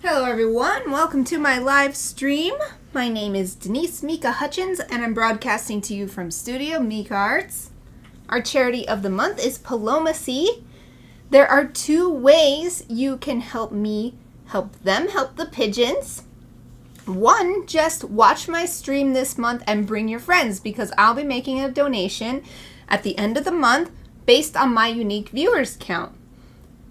Hello everyone, welcome to my live stream. My name is Denise Hutchins and I'm broadcasting to you from Studio Mikarts. Our charity of the month is Palomacy. There are two ways you can help me help them help the pigeons. One, just watch my stream this month and bring your friends because I'll be making a donation at the end of the month based on my unique viewers count.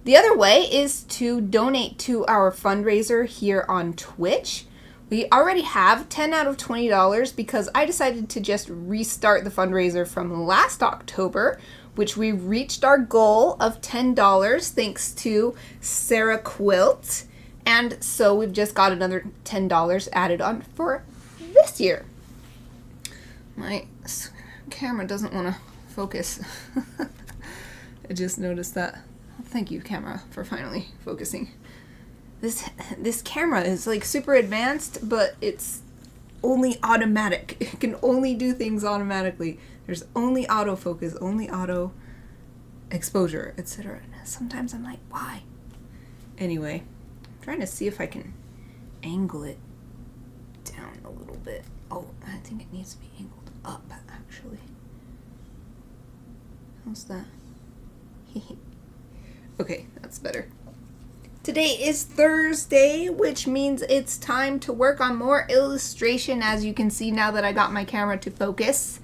The other way is to donate to our fundraiser here on Twitch. We already have 10 out of $20 because I decided to just restart the fundraiser from last October, which we reached our goal of $10 thanks to Sarah Quilt. And so we've just got another $10 added on for this year. My camera doesn't want to focus. I just noticed that. Thank you, camera, for finally focusing. This camera is like super advanced, but it's only automatic. It can only do things automatically. There's only autofocus, only auto exposure, etc. Sometimes I'm like, why? Anyway, I'm trying to see if I can angle it down a little bit. Oh, I think it needs to be angled up, actually. How's that? Okay, that's better. Today is Thursday, which means it's time to work on more illustration, as you can see now that I got my camera to focus.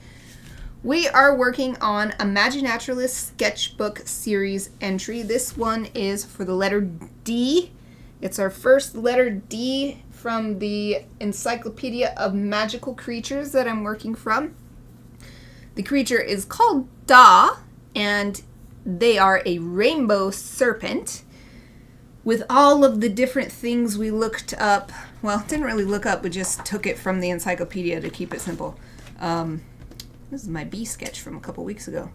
We are working on a Maginaturalist Sketchbook series entry. This one is for the letter D. It's our first letter D from the Encyclopedia of Magical Creatures that I'm working from. The creature is called Da, and they are a rainbow serpent with all of the different things we looked up. Well, didn't really look up, we just took it from the encyclopedia to keep it simple. This is my bee sketch from a couple weeks ago.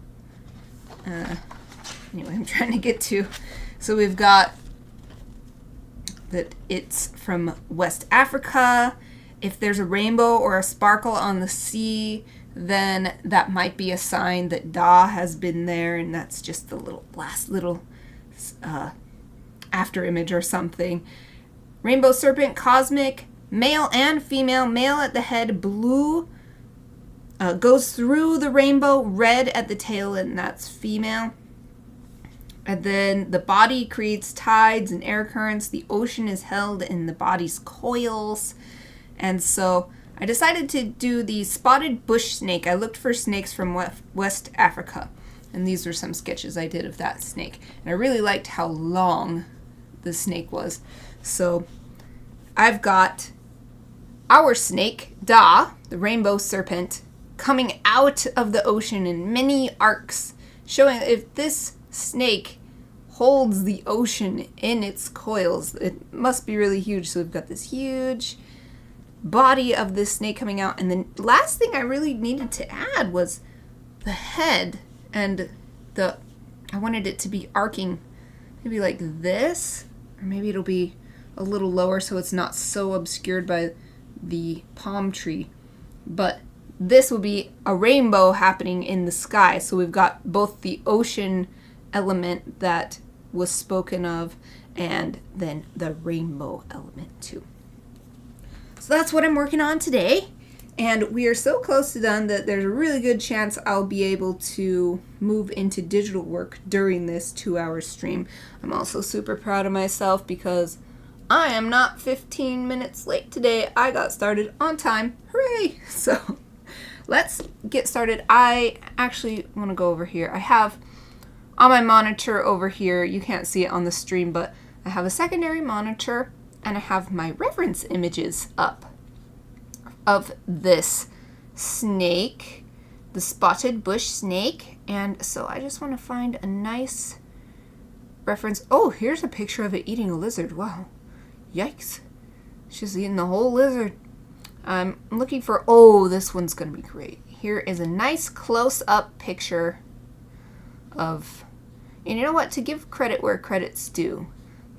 Anyway, I'm trying to get to. So we've got that it's from West Africa. If there's a rainbow or a sparkle on the sea, then that might be a sign that Da has been there, and that's just the last little after image or something. Rainbow serpent, cosmic, male and female, male at the head, blue, goes through the rainbow, red at the tail, and that's female. And then the body creates tides and air currents. The ocean is held in the body's coils. And so I decided to do the spotted bush snake. I looked for snakes from West Africa, and these were some sketches I did of that snake. And I really liked how long the snake was. So I've got our snake, Da, the rainbow serpent, coming out of the ocean in many arcs, showing if this snake holds the ocean in its coils, it must be really huge. So we've got this huge body of this snake coming out, and then last thing I really needed to add was the head, and I wanted it to be arcing maybe like this, or maybe it'll be a little lower so it's not so obscured by the palm tree, but this will be a rainbow happening in the sky. So we've got both the ocean element that was spoken of and then the rainbow element too. So that's what I'm working on today, and we are so close to done that there's a really good chance I'll be able to move into digital work during this 2-hour stream. I'm also super proud of myself because I am not 15 minutes late today. I got started on time. Hooray! So let's get started. I actually want to go over here. I have on my monitor over here, you can't see it on the stream, but I have a secondary monitor and I have my reference images up of this snake, the spotted bush snake. And so I just want to find a nice reference. Oh, here's a picture of it eating a lizard. Wow. Yikes. She's eating the whole lizard. I'm looking for, oh, this one's going to be great. Here is a nice close-up picture of, and you know what, to give credit where credit's due,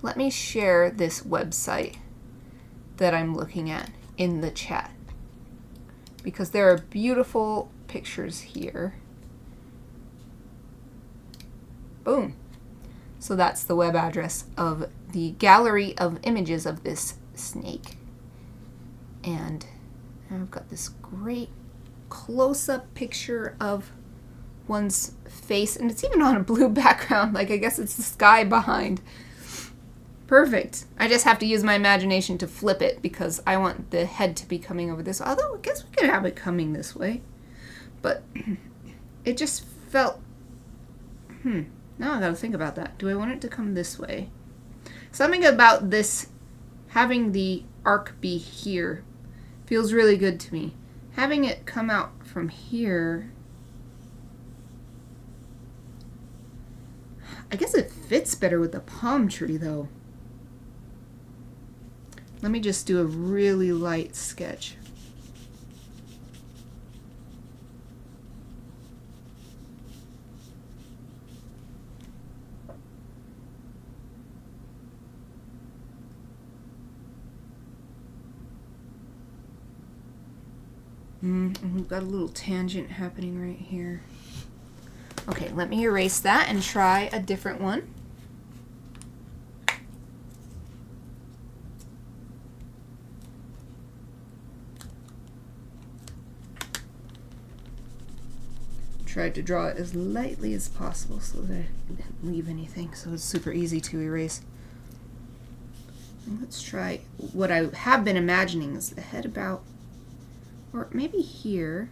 let me share this website that I'm looking at in the chat, because there are beautiful pictures here. Boom. So that's the web address of the gallery of images of this snake. And I've got this great close-up picture of one's face, and it's even on a blue background. Like, I guess it's the sky behind. Perfect. I just have to use my imagination to flip it because I want the head to be coming over this. Although, I guess we could have it coming this way. But it just felt... Now I gotta think about that. Do I want it to come this way? Something about this, having the arc be here, feels really good to me. Having it come out from here... I guess it fits better with the palm tree, though. Let me just do a really light sketch. We've got a little tangent happening right here. Okay, let me erase that and try a different one. Tried to draw it as lightly as possible so that I didn't leave anything, so it's super easy to erase. And let's try what I have been imagining is the head about, or maybe here,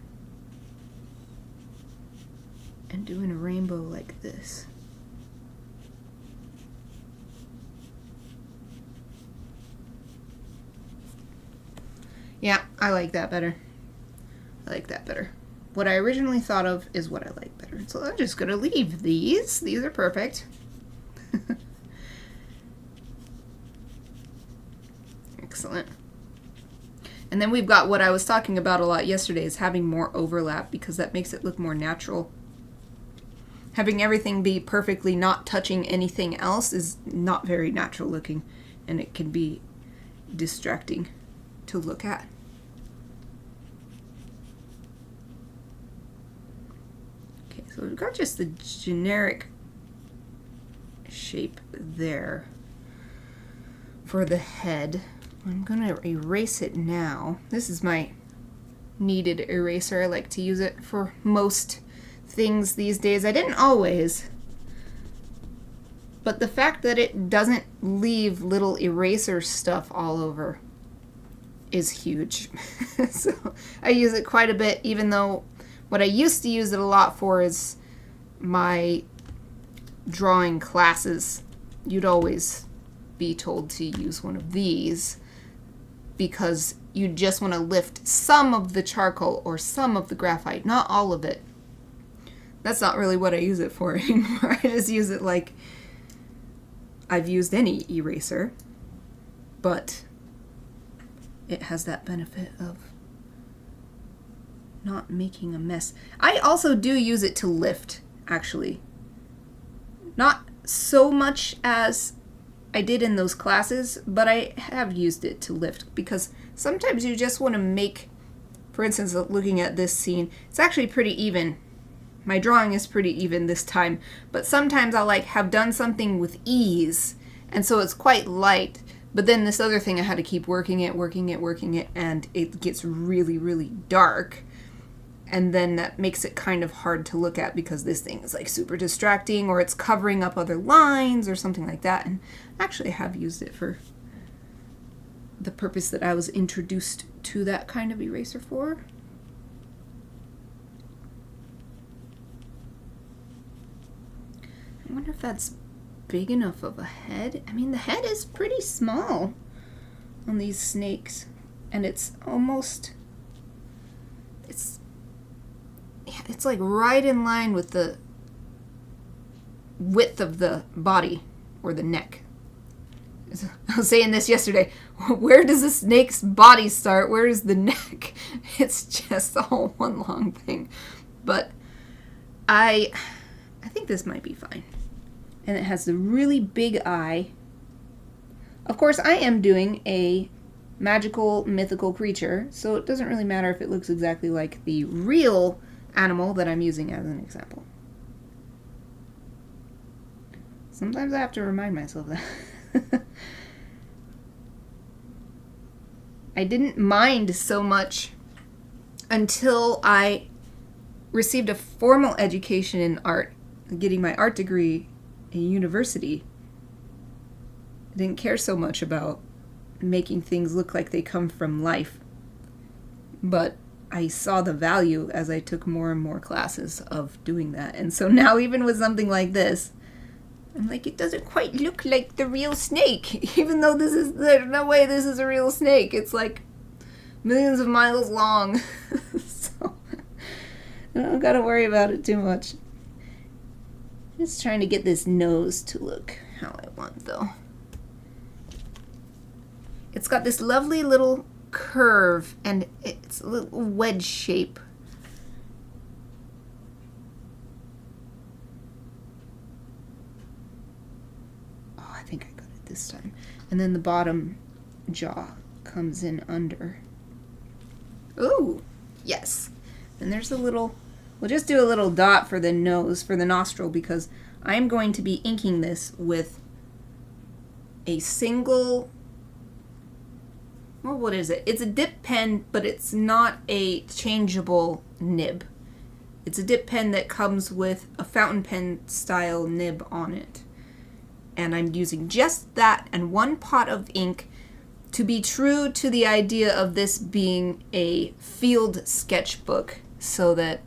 and doing a rainbow like this. Yeah, I like that better. I like that better. What I originally thought of is what I like better. So I'm just going to leave these. These are perfect. Excellent. And then we've got what I was talking about a lot yesterday is having more overlap because that makes it look more natural. Having everything be perfectly not touching anything else is not very natural looking, and it can be distracting to look at. Okay, so we've got just the generic shape there for the head. I'm going to erase it now. This is my kneaded eraser. I like to use it for most things these days. I didn't always, but the fact that it doesn't leave little eraser stuff all over is huge. So I use it quite a bit, even though what I used to use it a lot for is my drawing classes. You'd always be told to use one of these because you just want to lift some of the charcoal or some of the graphite, not all of it. That's not really what I use it for anymore. I just use it like I've used any eraser, but it has that benefit of not making a mess. I also do use it to lift, actually. Not so much as I did in those classes, but I have used it to lift because sometimes you just want to make, for instance, looking at this scene, it's actually pretty even. My drawing is pretty even this time, but sometimes I'll like have done something with ease, and so it's quite light, but then this other thing I had to keep working it, and it gets really, really dark, and then that makes it kind of hard to look at because this thing is like super distracting, or it's covering up other lines or something like that, and actually I have used it for the purpose that I was introduced to that kind of eraser for. I wonder if that's big enough of a head. I mean, the head is pretty small on these snakes, and it's almost, it's like right in line with the width of the body or the neck. I was saying this yesterday. Where does a snake's body start? Where is the neck? It's just all one long thing. But I think this might be fine. And it has the really big eye. Of course, I am doing a magical, mythical creature, so it doesn't really matter if it looks exactly like the real animal that I'm using as an example. Sometimes I have to remind myself that. I didn't mind so much until I received a formal education in art, getting my art degree in university. I didn't care so much about making things look like they come from life. But I saw the value as I took more and more classes of doing that. And so now even with something like this, I'm like, it doesn't quite look like the real snake. Even though there's no way this is a real snake. It's like millions of miles long. So I don't gotta worry about it too much. Just trying to get this nose to look how I want though. It's got this lovely little curve and it's a little wedge shape. Oh, I think I got it this time. And then the bottom jaw comes in under. Ooh, yes. And there's a little, we'll just do a little dot for the nose, for the nostril, because I'm going to be inking this with a single, well, what is it? It's a dip pen, but it's not a changeable nib. It's a dip pen that comes with a fountain pen style nib on it. And I'm using just that and one pot of ink to be true to the idea of this being a field sketchbook, so that,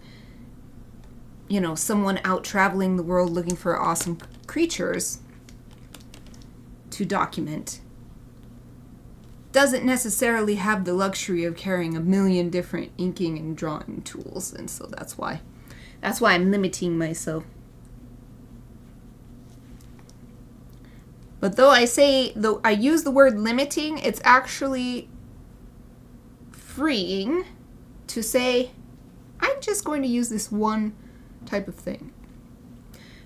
you know, someone out traveling the world looking for awesome creatures to document doesn't necessarily have the luxury of carrying a million different inking and drawing tools. And so that's why I'm limiting myself. But though I use the word limiting, it's actually freeing to say, I'm just going to use this one type of thing.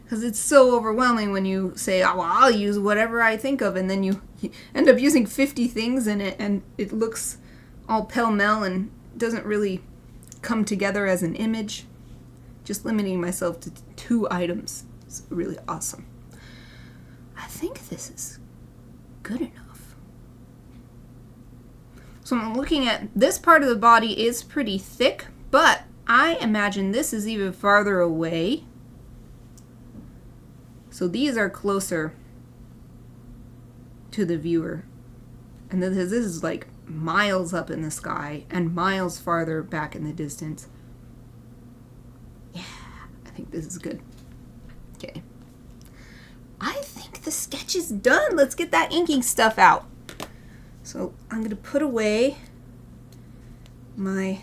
Because it's so overwhelming when you say, oh, well, I'll use whatever I think of, and then you end up using 50 things in it, and it looks all pell-mell and doesn't really come together as an image. Just limiting myself to 2 items is really awesome. I think this is good enough. So I'm looking at this part of the body is pretty thick, but I imagine this is even farther away. So these are closer to the viewer. And this is like miles up in the sky and miles farther back in the distance. Yeah, I think this is good. Okay. I think the sketch is done. Let's get that inking stuff out. So I'm going to put away my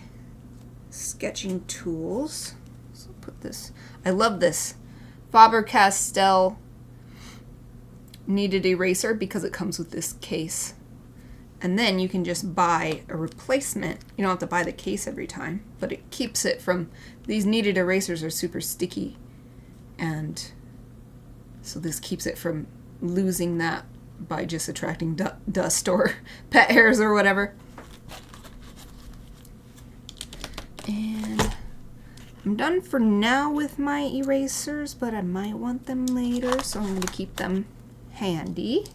sketching tools. So put this. I love this Faber-Castell kneaded eraser because it comes with this case. And then you can just buy a replacement. You don't have to buy the case every time, but it keeps it from, these kneaded erasers are super sticky, and so this keeps it from losing that by just attracting dust or pet hairs or whatever. And I'm done for now with my erasers, but I might want them later, so I'm going to keep them handy.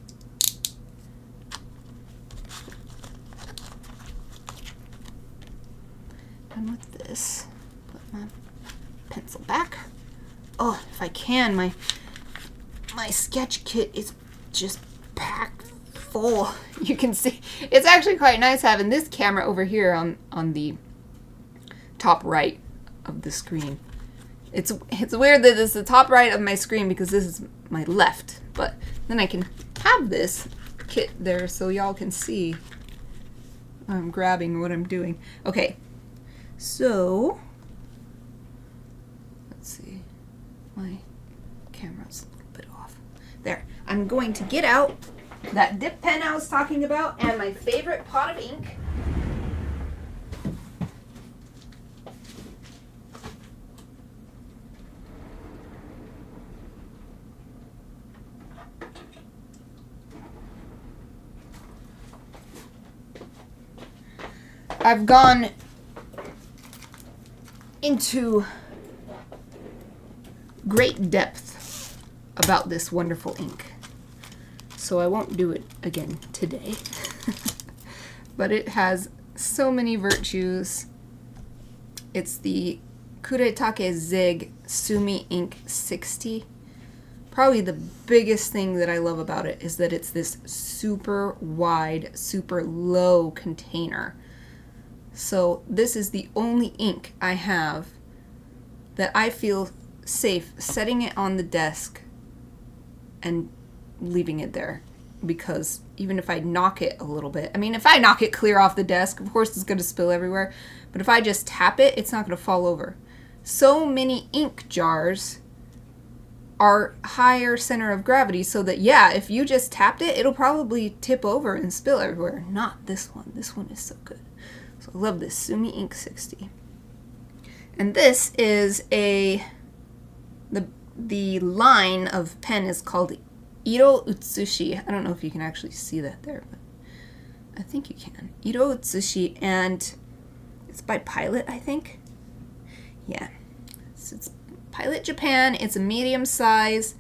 Done with this. Put my pencil back. Oh, if I can, my sketch kit is just packed full. You can see it's actually quite nice having this camera over here on the top right of the screen. It's weird that it's the top right of my screen because this is my left, but then I can have this kit there so y'all can see I'm grabbing what I'm doing. Okay, so let's see, my camera's a little bit off. There, I'm going to get out that dip pen I was talking about and my favorite pot of ink. I've gone into great depth about this wonderful ink. So I won't do it again today. But it has so many virtues. It's the Kuretake Zig Sumi Ink 60. Probably the biggest thing that I love about it is that it's this super wide, super low container. So this is the only ink I have that I feel safe setting it on the desk and leaving it there. Because even if I knock it a little bit, I mean, if I knock it clear off the desk, of course it's going to spill everywhere. But if I just tap it, it's not going to fall over. So many ink jars are higher center of gravity, so that, yeah, if you just tapped it, it'll probably tip over and spill everywhere. Not this one. This one is so good. So I love this Sumi Ink 60. And this is the line of pen is called Iro Utsushi. I don't know if you can actually see that there, but I think you can. Iro Utsushi, and it's by Pilot, I think. Yeah. It's Pilot Japan. It's a medium size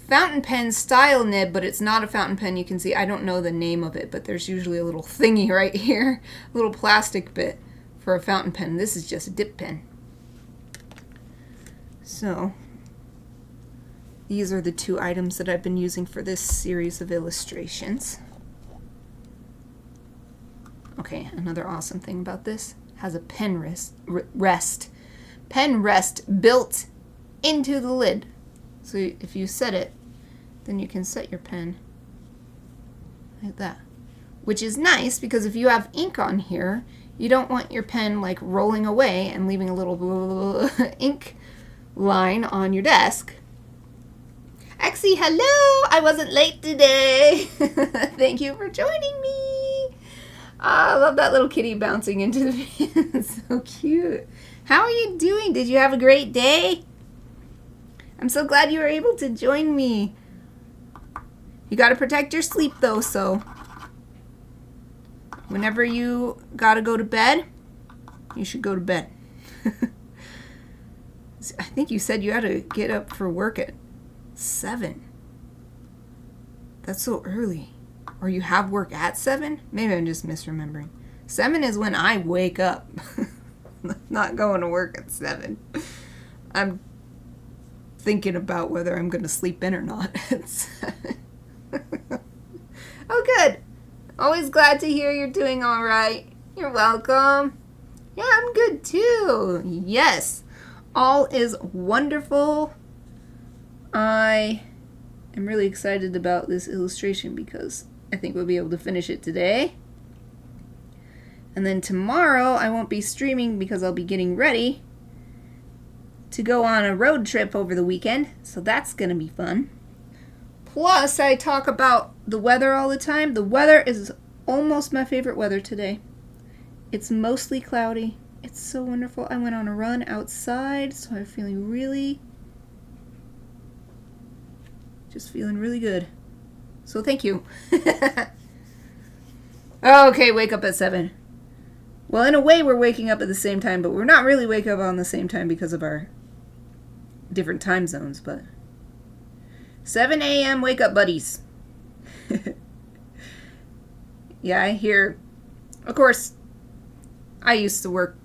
fountain pen style nib, but it's not a fountain pen. You can see, I don't know the name of it, but there's usually a little thingy right here, a little plastic bit for a fountain pen. This is just a dip pen. So these are the two items that I've been using for this series of illustrations. Okay, another awesome thing about this, has a pen rest built into the lid. So if you set it, then you can set your pen like that. Which is nice because if you have ink on here, you don't want your pen like rolling away and leaving a little ink line on your desk. Axie, hello! I wasn't late today. Thank you for joining me. I love that little kitty bouncing into the pen. So cute. How are you doing? Did you have a great day? I'm so glad you were able to join me. You gotta protect your sleep though, so whenever you gotta go to bed, you should go to bed. I think you said you had to get up for work at 7. That's so early. Or you have work at 7? Maybe I'm just misremembering. 7 is when I wake up. Not going to work at 7. I'm thinking about whether I'm going to sleep in or not at 7. Oh, good. Always glad to hear you're doing all right. You're welcome. Yeah, I'm good too. Yes. All is wonderful. I am really excited about this illustration because I think we'll be able to finish it today. And then tomorrow I won't be streaming because I'll be getting ready to go on a road trip over the weekend. So that's going to be fun. Plus, I talk about the weather all the time. The weather is almost my favorite weather today. It's mostly cloudy. It's so wonderful. I went on a run outside, so I'm feeling really good. So thank you. Okay, wake up at 7. Well, in a way, we're waking up at the same time, but we're not really waking up on the same time because of our different time zones, but 7 a.m. wake up buddies. Yeah, I hear, of course, I used to work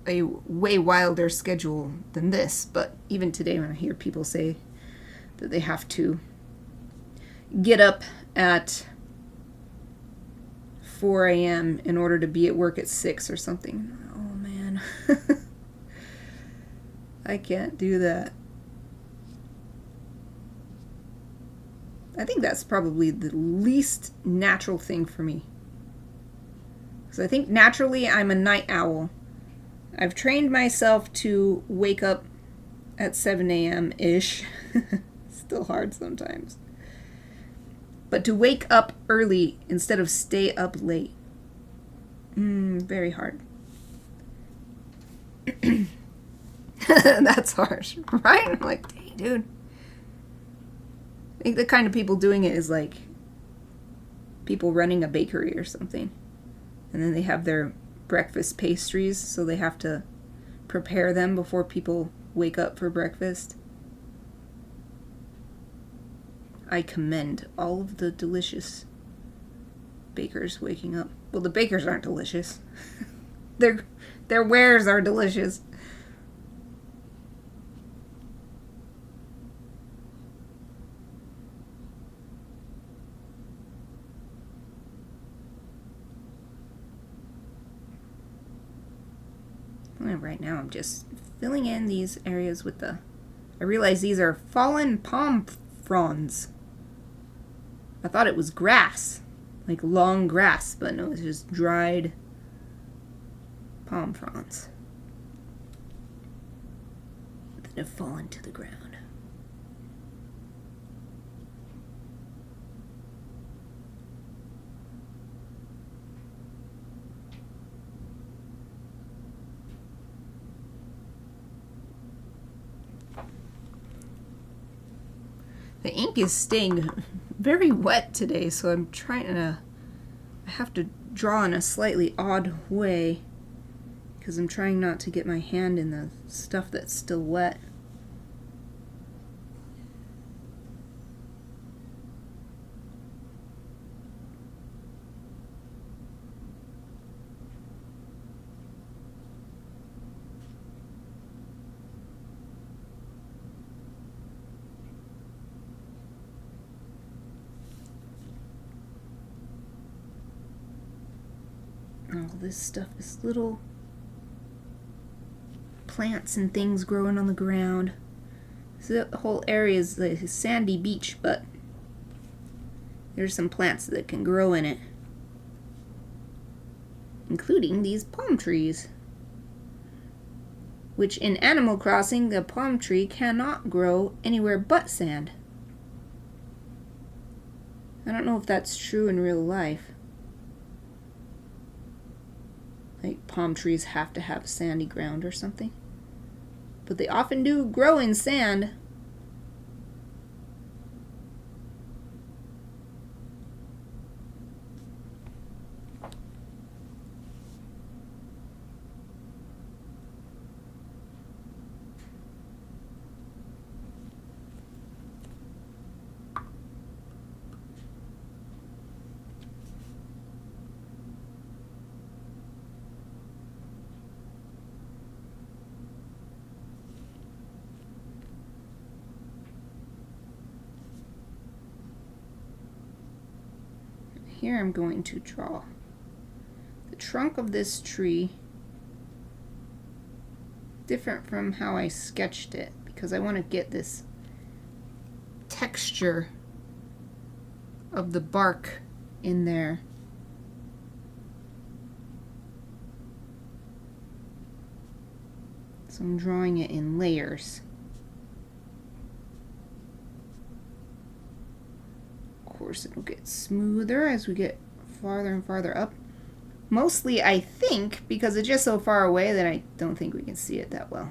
a way wilder schedule than this, but even today when I hear people say that they have to get up at 4 a.m. in order to be at work at 6 or something. Oh, man. I can't do that. I think that's probably the least natural thing for me. Because I think naturally I'm a night owl. I've trained myself to wake up at 7 a.m.-ish. Still hard sometimes. But to wake up early instead of stay up late. Very hard. That's harsh, right? I'm like, dang, dude. I think the kind of people doing it is like people running a bakery or something. And then they have their breakfast pastries, so they have to prepare them before people wake up for breakfast. I commend all of the delicious bakers waking up. Well, the bakers aren't delicious. Their wares are delicious. Right now I'm just filling in these areas with the... I realize these are fallen palm fronds. I thought it was grass, like long grass, but no, it's just dried palm fronds that have fallen to the ground. The ink is staying very wet today, so I'm trying to... I have to draw in a slightly odd way because I'm trying not to get my hand in the stuff that's still wet. All this stuff is little plants and things growing on the ground. So the whole area is like a sandy beach, but there's some plants that can grow in it, including these palm trees, which in Animal Crossing, the palm tree cannot grow anywhere but sand. I don't know if that's true in real life. Like palm trees have to have sandy ground or something. But they often do grow in sand. Here I'm going to draw the trunk of this tree different from how I sketched it because I want to get this texture of the bark in there. So I'm drawing it in layers. Of course, it'll get smoother as we get farther and farther up. Mostly, I think, because it's just so far away that I don't think we can see it that well.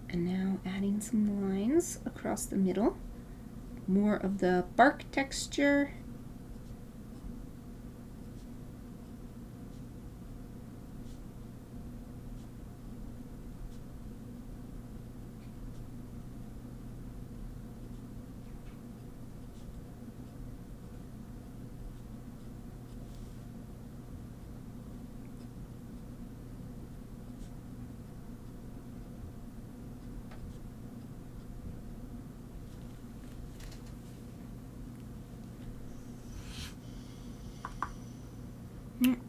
And now adding some lines across the middle. More of the bark texture.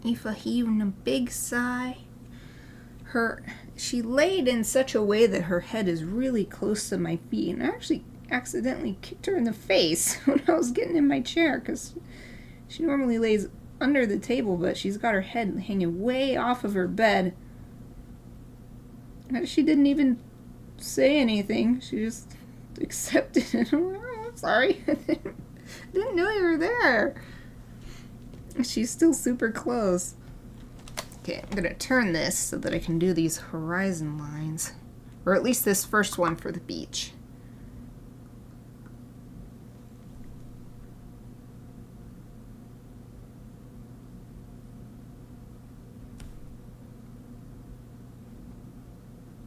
Aoife heaving a big sigh. She laid in such a way that her head is really close to my feet, and I actually accidentally kicked her in the face when I was getting in my chair because she normally lays under the table, but she's got her head hanging way off of her bed. And she didn't even say anything. She just accepted it. I'm like, oh, I'm sorry. I didn't know you were there. She's still super close. Okay, I'm gonna turn this so that I can do these horizon lines, or at least this first one for the beach.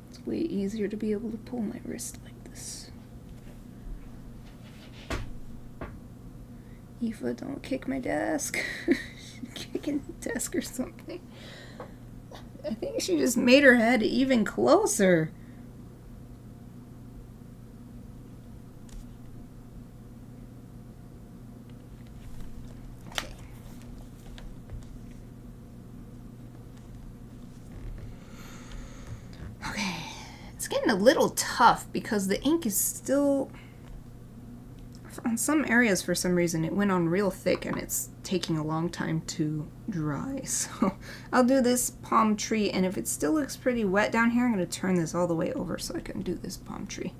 It's way easier to be able to pull my wrist like this. Eva, don't kick my desk. Kicking the desk or something. I think she just made her head even closer. Okay. Okay. It's getting a little tough because the ink is still... On some areas, for some reason, it went on real thick and it's taking a long time to dry. So I'll do this palm tree, and if it still looks pretty wet down here, I'm going to turn this all the way over so I can do this palm tree.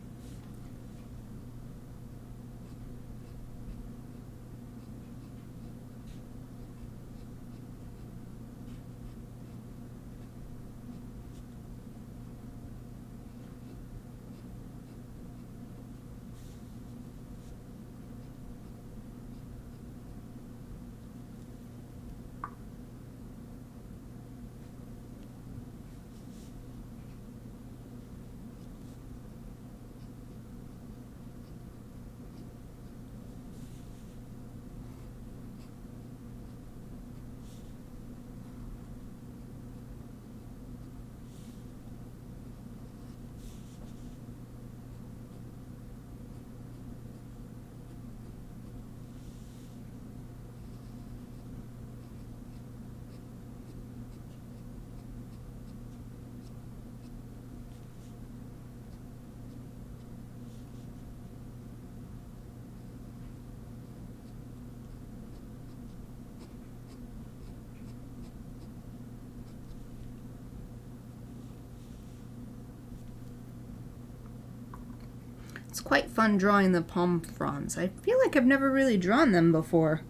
It's quite fun drawing the palm fronds. I feel like I've never really drawn them before.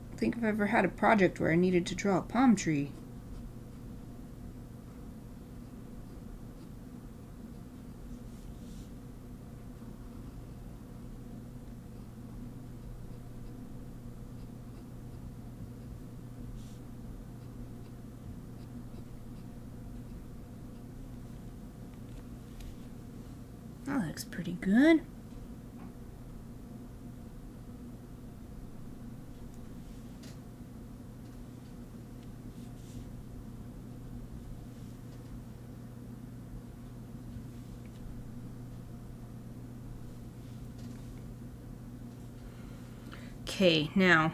I don't think I've ever had a project where I needed to draw a palm tree. That looks pretty good. Okay, now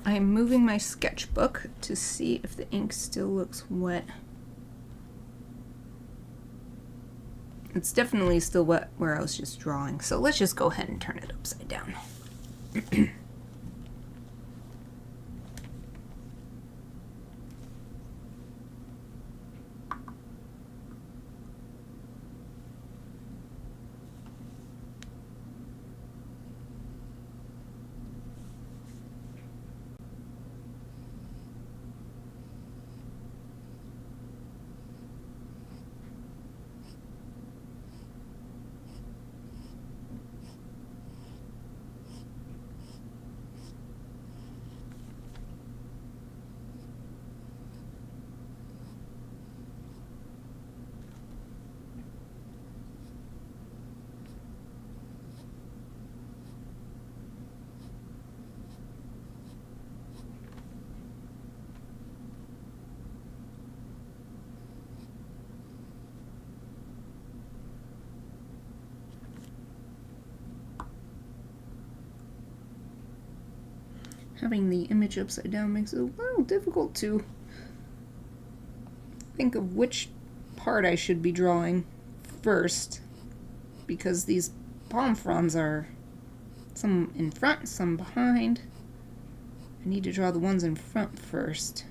I'm moving my sketchbook to see if the ink still looks wet. It's definitely still wet where I was just drawing, so let's just go ahead and turn it upside down. Having the image upside down makes it a little difficult to think of which part I should be drawing first, because these palm fronds are some in front, some behind. I need to draw the ones in front first.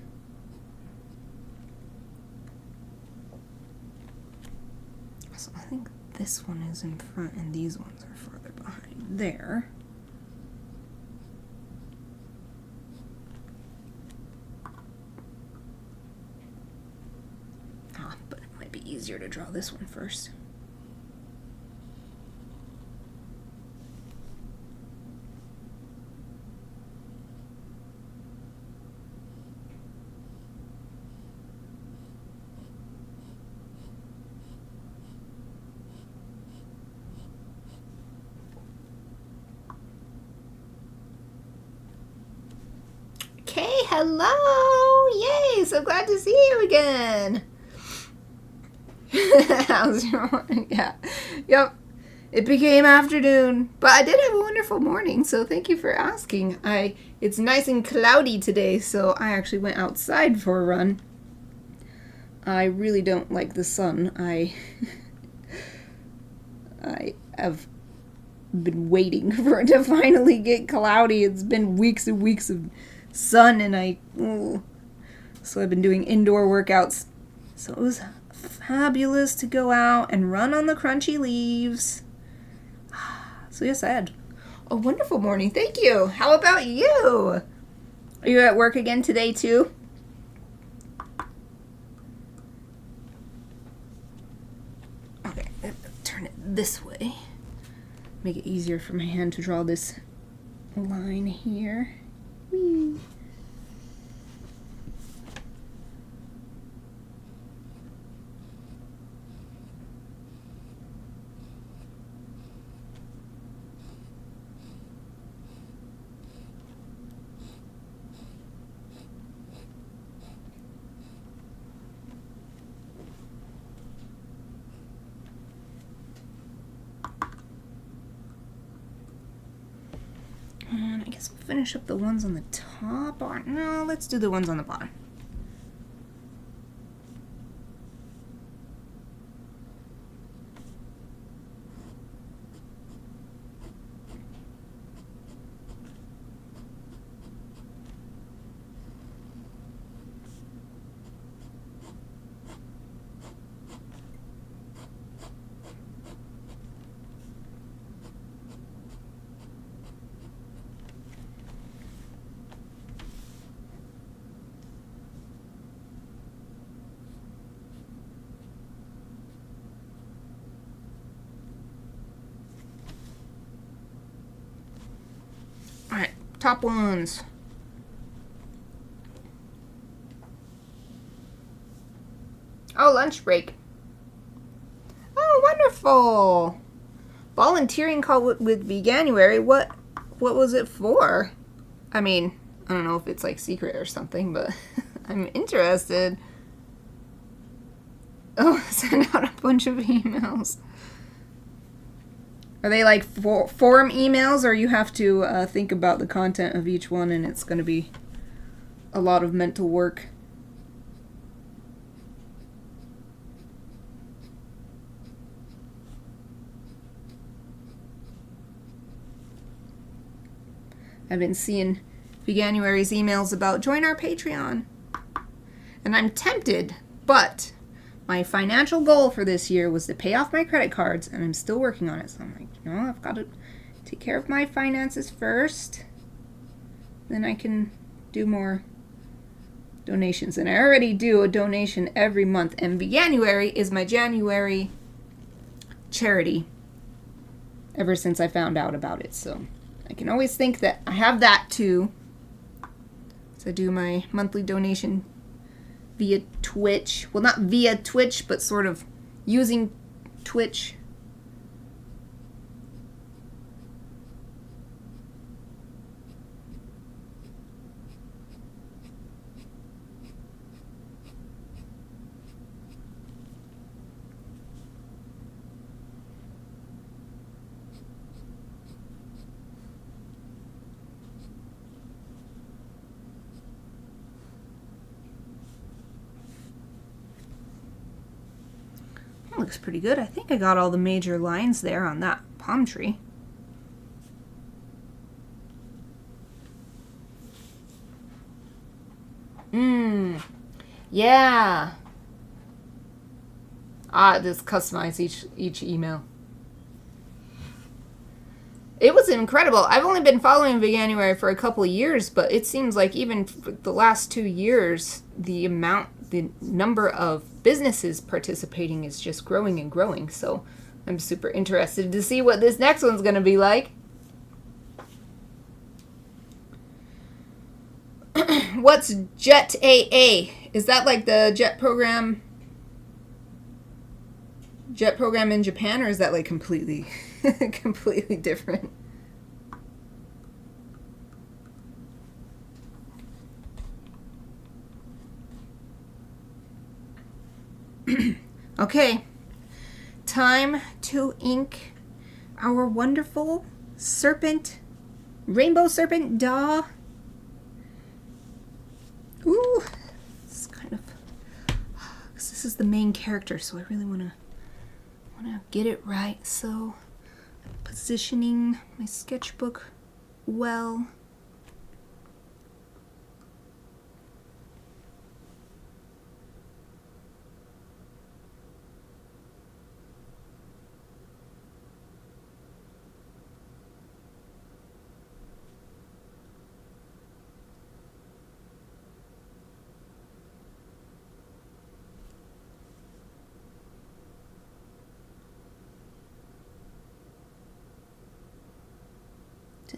So I think this one is in front and these ones are farther behind there. easier to draw this one first. Okay, hello! Yay! So glad to see you again! How's your morning? Yeah. Yep. It became afternoon, but I did have a wonderful morning, so thank you for asking. It's nice and cloudy today, so I actually went outside for a run. I really don't like the sun. I have been waiting for it to finally get cloudy. It's been weeks and weeks of sun, and so I've been doing indoor workouts. So it was fabulous to go out and run on the crunchy leaves. So yes, I had a wonderful morning. Thank you. How about you? Are you at work again today too? Okay, turn it this way. Make it easier for my hand to draw this line here. Whee. And I guess we'll finish up the ones on the top. Or no, let's do the ones on the bottom. Alright, top ones. Oh, lunch break. Oh, wonderful. Volunteering call with Veganuary. What was it for? I mean, I don't know if it's like secret or something, but I'm interested. Oh, send out a bunch of emails. Are they like form emails, or you have to think about the content of each one and it's going to be a lot of mental work? I've been seeing Veganuary's emails about join our Patreon. And I'm tempted, but my financial goal for this year was to pay off my credit cards, and I'm still working on it. So I'm like, no, I've got to take care of my finances first. Then I can do more donations. And I already do a donation every month. And Veganuary is my January charity ever since I found out about it. So I can always think that I have that too. So I do my monthly donation via Twitch. Well, not via Twitch, but sort of using Twitch. Looks pretty good. I think I got all the major lines there on that palm tree. Yeah. Just customize each email. It was incredible. I've only been following Veganuary for a couple of years, but it seems like even for the last 2 years, the amount the number of businesses participating is just growing and growing. So I'm super interested to see what this next one's going to be like. What's Jet AA? Is that like the jet program in Japan, or is that like completely completely different? Okay, time to ink our wonderful serpent, rainbow serpent doll. Ooh, it's kind of, because this is the main character, so I really want to get it right. So, positioning my sketchbook well.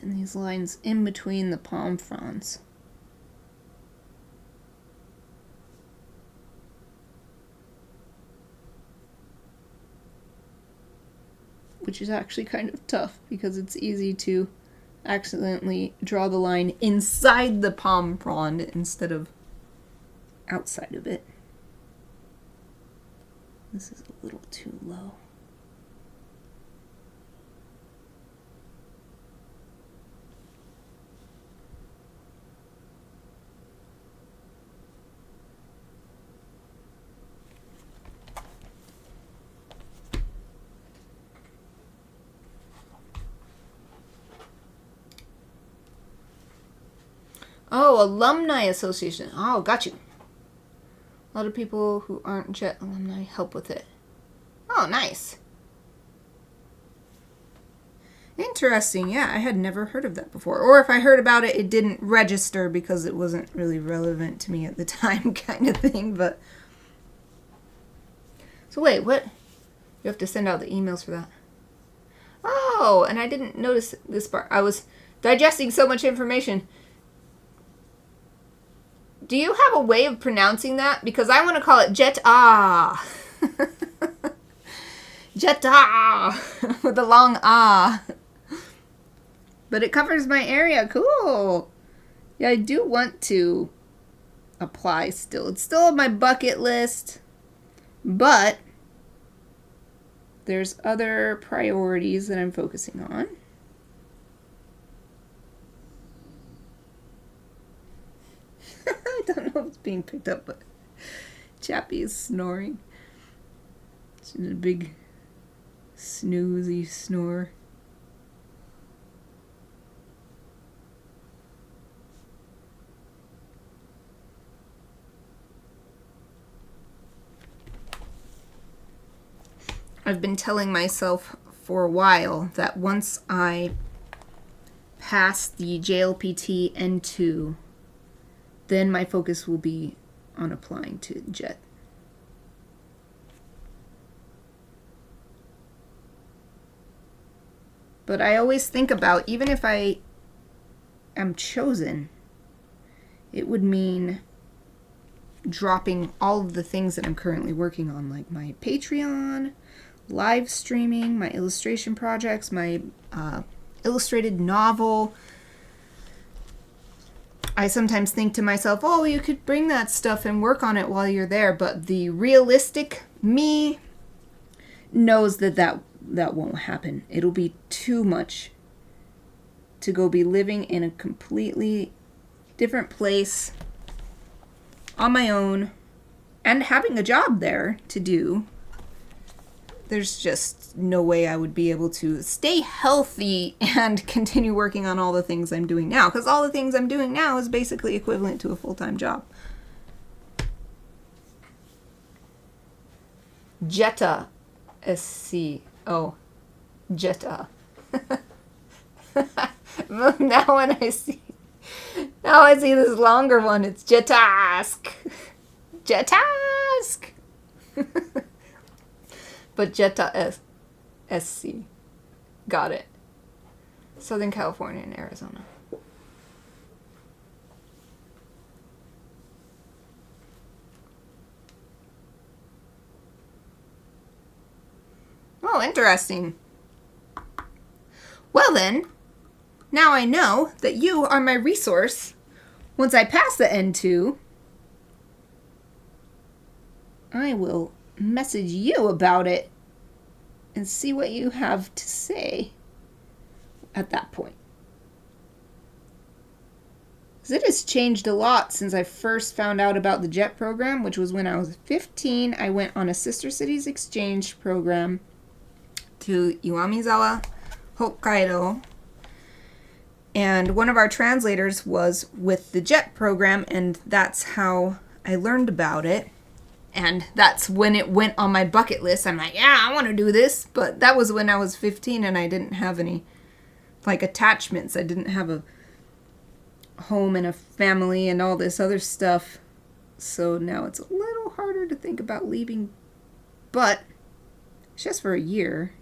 And these lines in between the palm fronds. Which is actually kind of tough because it's easy to accidentally draw the line inside the palm frond instead of outside of it. This is a little too low. Oh, Alumni Association. Oh, got you. A lot of people who aren't JET alumni help with it. Oh, nice. Interesting. Yeah, I had never heard of that before. Or if I heard about it, it didn't register because it wasn't really relevant to me at the time kind of thing. But so wait, what? You have to send out the emails for that. Oh, and I didn't notice this part. I was digesting so much information. Do you have a way of pronouncing that? Because I want to call it Jet-ah. Jet-ah. With a long ah. But it covers my area. Cool. Yeah, I do want to apply still. It's still on my bucket list. But there's other priorities that I'm focusing on. I don't know if it's being picked up, but Chappie is snoring. It's a big snoozy snore. I've been telling myself for a while that once I pass the JLPT N2, then my focus will be on applying to JET. But I always think about, even if I am chosen, it would mean dropping all of the things that I'm currently working on, like my Patreon, live streaming, my illustration projects, my illustrated novel. I sometimes think to myself, oh, you could bring that stuff and work on it while you're there. But the realistic me knows that that won't happen. It'll be too much to go be living in a completely different place on my own and having a job there to do. There's just no way I would be able to stay healthy and continue working on all the things I'm doing now, because all the things I'm doing now is basically equivalent to a full-time job. Jetta, S-C-O, Jetta. Now I see this longer one, it's Jetask. Jetask! But Jetta SC. Got it. Southern California and Arizona. Oh, interesting. Well then, now I know that you are my resource. Once I pass the N2, I will message you about it and see what you have to say at that point. Because it has changed a lot since I first found out about the JET program, which was when I was 15. I went on a Sister Cities exchange program to Iwamizawa, Hokkaido. And one of our translators was with the JET program, and that's how I learned about it. And that's when it went on my bucket list. I'm like, yeah, I want to do this. But that was when I was 15 and I didn't have any, like, attachments. I didn't have a home and a family and all this other stuff. So now it's a little harder to think about leaving. But it's just for a year.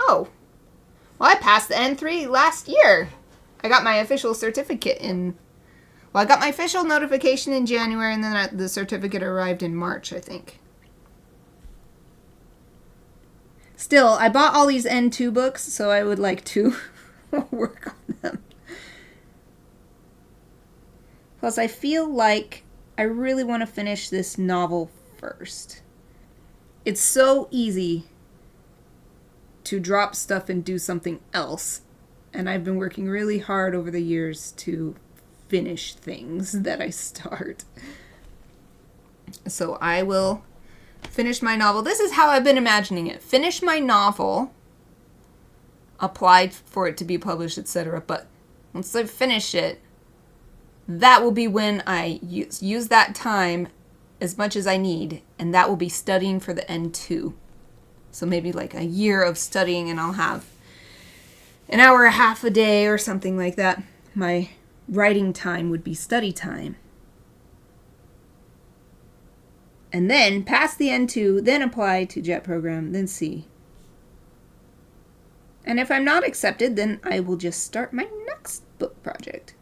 Oh, well, I passed the N3 last year. I got my official certificate in, well, I got my official notification in January, and then the certificate arrived in March, I think. Still, I bought all these N2 books, so I would like to work on them. Plus, I feel like I really want to finish this novel first. It's so easy to drop stuff and do something else. And I've been working really hard over the years to finish things that I start. So I will finish my novel. This is how I've been imagining it. Finish my novel, apply for it to be published, etc. But once I finish it, that will be when I use that time as much as I need. And that will be studying for the N2. So maybe like a year of studying, and I'll have an hour and a half a day or something like that. My writing time would be study time. And then pass the N2, then apply to JET program, then see. And if I'm not accepted, then I will just start my next book project.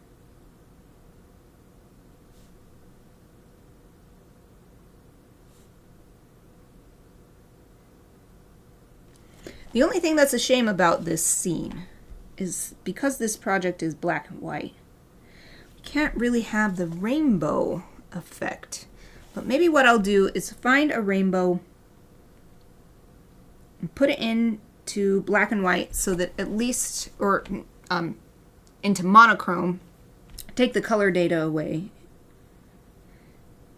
The only thing that's a shame about this scene is because this project is black and white, we can't really have the rainbow effect. But maybe what I'll do is find a rainbow and put it into black and white so that at least, or into monochrome, take the color data away.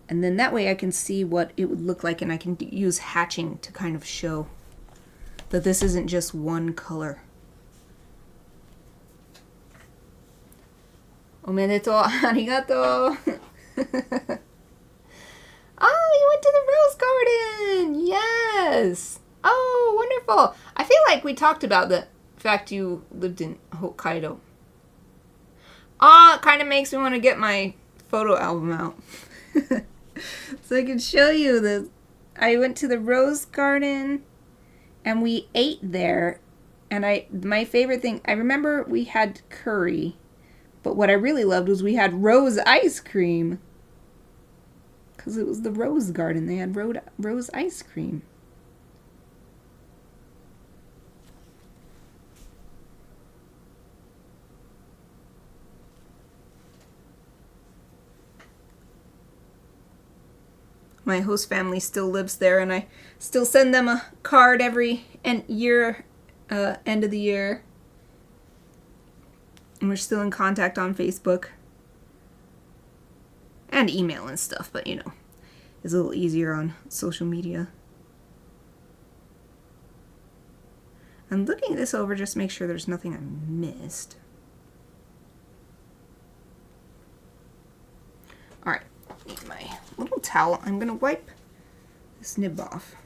And then that way I can see what it would look like, and I can use hatching to kind of show that this isn't just one color. Omedetou, arigato. Oh, you went to the Rose Garden! Yes! Oh, wonderful. I feel like we talked about the fact you lived in Hokkaido. Oh, it kind of makes me want to get my photo album out. So I can show you the... I went to the Rose Garden, and we ate there. And my favorite thing... I remember we had curry, but what I really loved was we had rose ice cream. Because it was the Rose Garden. They had rose ice cream. My host family still lives there, and I still send them a card every year, end of the year. And we're still in contact on Facebook. And email and stuff, but you know, it's a little easier on social media. I'm looking this over just to make sure there's nothing I missed. Alright, need my little towel. I'm going to wipe this nib off.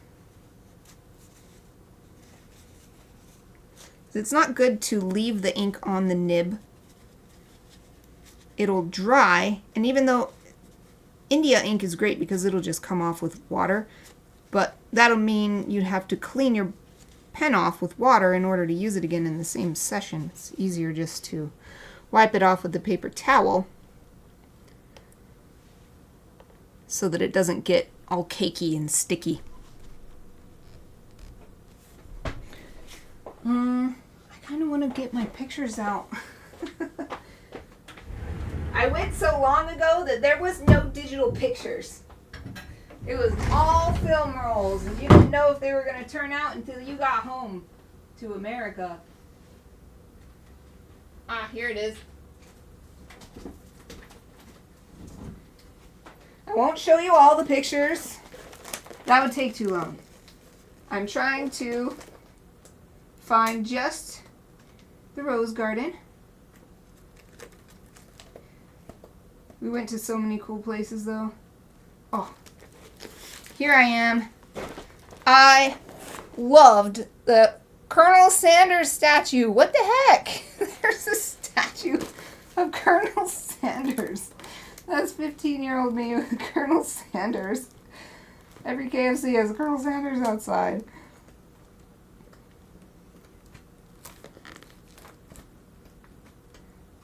It's not good to leave the ink on the nib. It'll dry, and even though India ink is great because it'll just come off with water, but that'll mean you'd have to clean your pen off with water in order to use it again in the same session. It's easier just to wipe it off with the paper towel so that it doesn't get all cakey and sticky. I kind of want to get my pictures out. I went so long ago that there was no digital pictures. It was all film rolls, and you didn't know if they were going to turn out until you got home to America. Ah, here it is. I won't show you all the pictures. That would take too long. I'm trying to find just the rose garden. We went to so many cool places though. Oh, here I am. I loved the Colonel Sanders statue. What the heck? There's a statue of Colonel Sanders. That's 15-year-old me with Colonel Sanders. Every KFC has Colonel Sanders outside.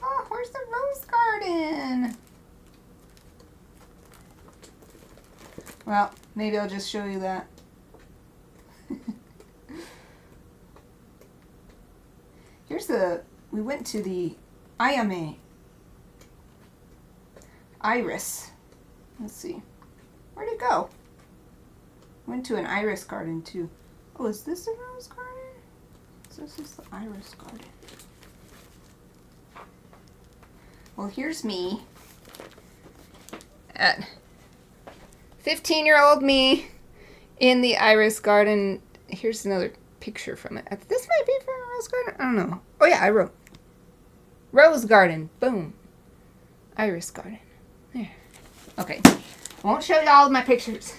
Oh, where's the rose garden? Well, maybe I'll just show you that. We went to the Ayame iris. Let's see. Where'd it go? Went to an iris garden too. Oh, is this a rose garden? So this is the iris garden. Well, here's me at 15-year-old me in the iris garden. Here's another picture from it. This might be from a rose garden. I don't know. Oh yeah, I wrote rose garden. Boom. Iris garden. There. Okay. I won't show you all of my pictures.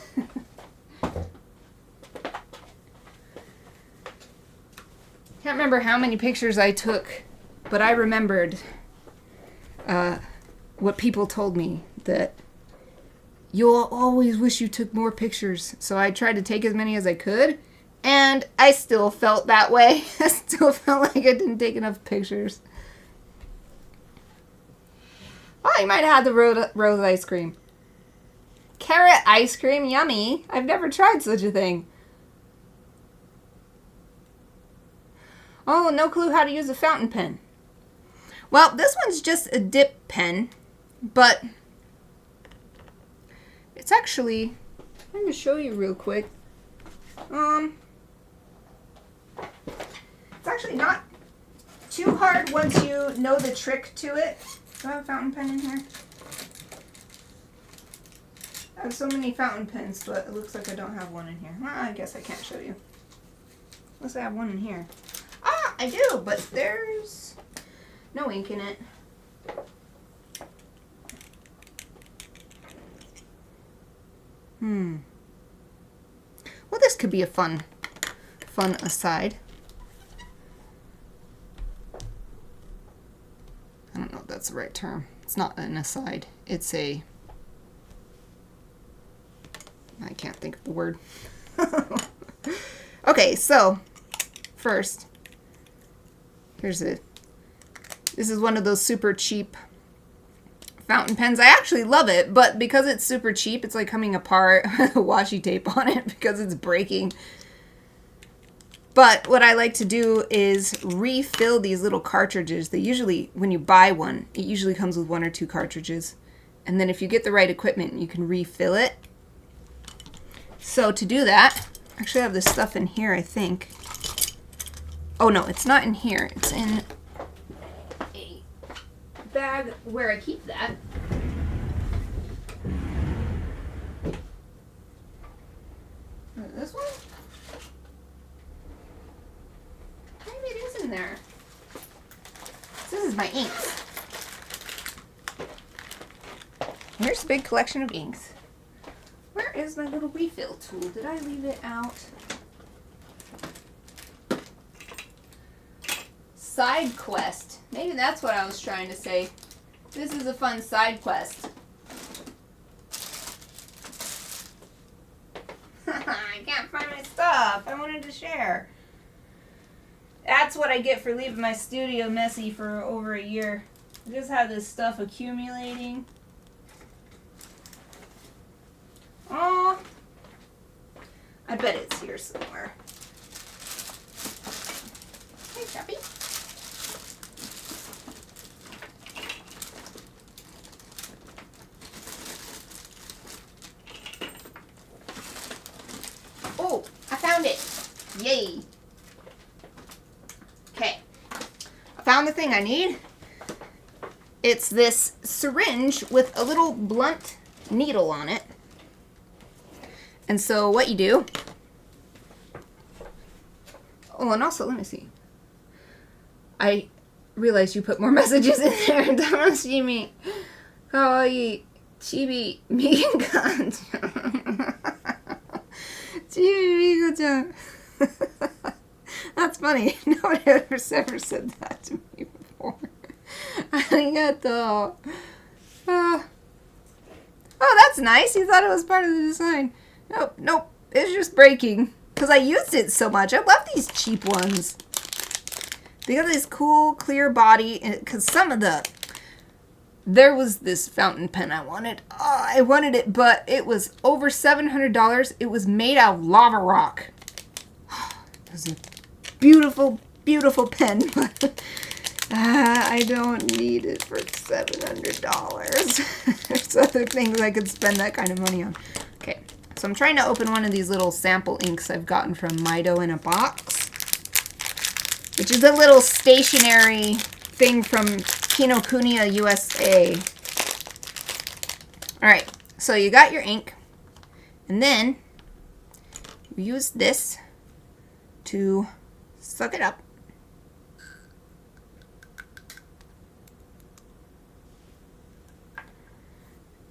Can't remember how many pictures I took, but I remembered what people told me, that you'll always wish you took more pictures. So I tried to take as many as I could, and I still felt that way. I still felt like I didn't take enough pictures. Oh, you might have had the rose ice cream. Carrot ice cream, yummy. I've never tried such a thing. Oh, no clue how to use a fountain pen. Well, this one's just a dip pen, but it's actually, I'm going to show you real quick. It's actually not too hard once you know the trick to it. Do I have a fountain pen in here? I have so many fountain pens, but it looks like I don't have one in here. Well, I guess I can't show you. Unless I have one in here. Ah, I do, but there's no ink in it. Well, this could be a fun aside. I don't know if that's the right term. It's not an aside. It's a... I can't think of the word. Okay, so first, this is one of those super cheap fountain pens. I actually love it, but because it's super cheap, it's like coming apart with washi tape on it because it's breaking. But what I like to do is refill these little cartridges. They usually, when you buy one, it usually comes with 1 or 2 cartridges. And then if you get the right equipment, you can refill it. So to do that, actually I have this stuff in here, I think. Oh no, it's not in here. It's in a bag where I keep that. This one? Maybe it is in there. This is my inks. Here's a big collection of inks. Where is my little refill tool? Did I leave it out? side quest. Maybe that's what I was trying to say. This is a fun side quest. I can't find my stuff. I wanted to share. That's what I get for leaving my studio messy for over a year. I just had this stuff accumulating. Oh, I bet it's here somewhere. Hey, Chappy. Oh, I found it. Yay. Okay. I found the thing I need. It's this syringe with a little blunt needle on it. And so what you do... Oh, and also, let me see. I realized you put more messages in there. Tanoshimi, kawaii, chibi, Mikan-chan. Chibi, Miko-chan. That's funny. Nobody ever said that to me before. Arigato. Oh, that's nice. You thought it was part of the design. Nope. It's just breaking. Because I used it so much. I love these cheap ones. They got this cool, clear body. Because there was this fountain pen I wanted. Oh, I wanted it, but it was over $700. It was made out of lava rock. It was a beautiful, beautiful pen, but I don't need it for $700. There's other things I could spend that kind of money on. Okay, so I'm trying to open one of these little sample inks I've gotten from Mido in a box, which is a little stationary thing from Kinokuniya, USA. All right, so you got your ink, and then you use this to suck it up.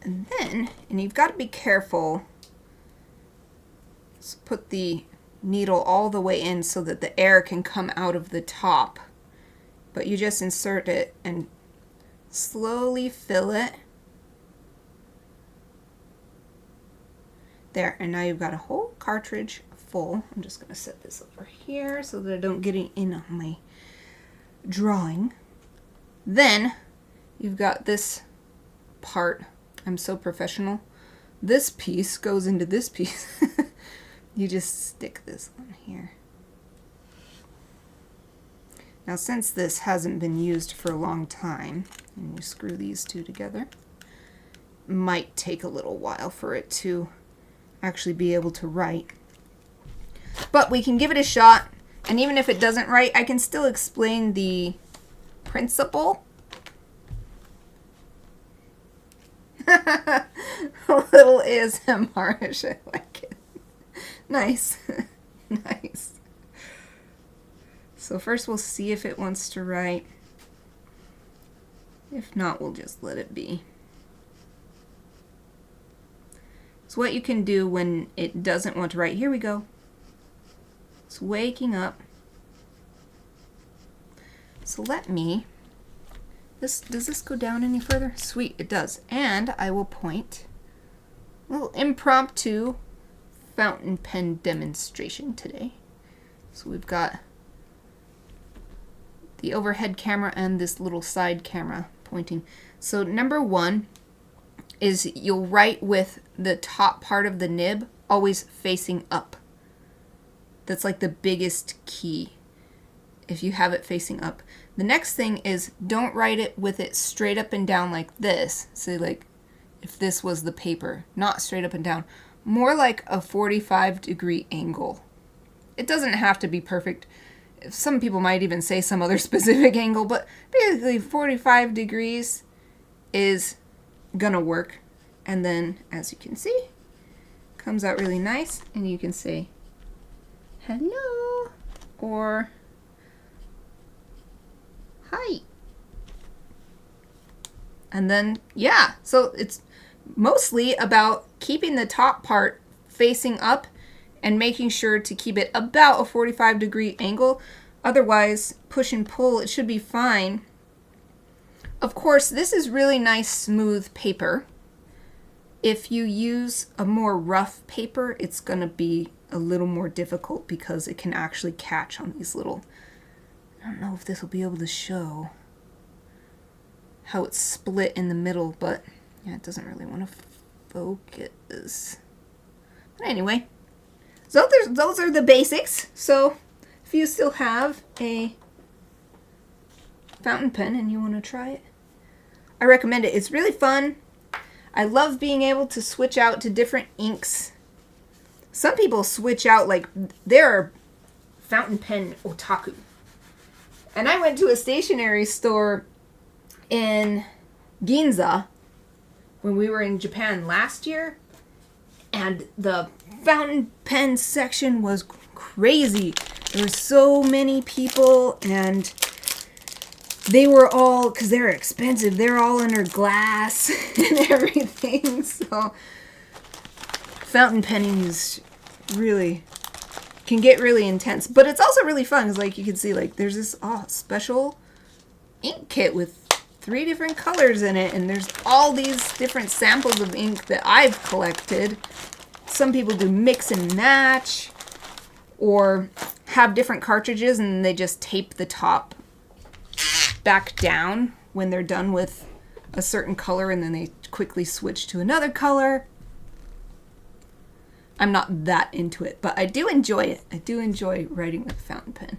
And you've got to be careful. So put the needle all the way in so that the air can come out of the top. But you just insert it and slowly fill it. There, and now you've got a whole cartridge full. I'm just going to set this over here so that I don't get it in on my drawing. Then you've got this part. I'm so professional. This piece goes into this piece. You just stick this on here. Now, since this hasn't been used for a long time, and you screw these two together, it might take a little while for it to actually be able to write. But we can give it a shot, and even if it doesn't write, I can still explain the principle. A little ASMR-ish, I like it. Nice. Nice. So first we'll see if it wants to write. If not, we'll just let it be. So what you can do when it doesn't want to write, here we go. It's waking up. So let me, does this go down any further? Sweet, it does. And I will point a little impromptu fountain pen demonstration today. So we've got the overhead camera and this little side camera pointing. So number one is you'll write with the top part of the nib always facing up. That's like the biggest key if you have it facing up. The next thing is don't write it with it straight up and down like this. So like if this was the paper, not straight up and down, more like a 45-degree angle. It doesn't have to be perfect. Some people might even say some other specific angle, but basically 45 degrees is gonna work. And then, as you can see, comes out really nice, and you can say hello or hi. And then, yeah, so it's mostly about keeping the top part facing up and making sure to keep it about a 45-degree angle. Otherwise, push and pull, it should be fine. Of course, this is really nice smooth paper. If you use a more rough paper, it's going to be a little more difficult because it can actually catch on these little... I don't know if this will be able to show how it's split in the middle, but yeah, it doesn't really want to focus. But anyway, so those are the basics. So if you still have a fountain pen and you want to try it, I recommend it. It's really fun. I love being able to switch out to different inks. Some people switch out, like, they're fountain pen otaku. And I went to a stationery store in Ginza when we were in Japan last year, and the fountain pen section was crazy. There were so many people, and they were all, because they're expensive, they're all under glass and everything. So fountain penning is really, can get really intense. But it's also really fun, because like you can see, like there's this special ink kit with 3 different colors in it, and there's all these different samples of ink that I've collected. Some people do mix and match, or have different cartridges and they just tape the top back down when they're done with a certain color, and then they quickly switch to another color. I'm not that into it, but I do enjoy it. I do enjoy writing with a fountain pen.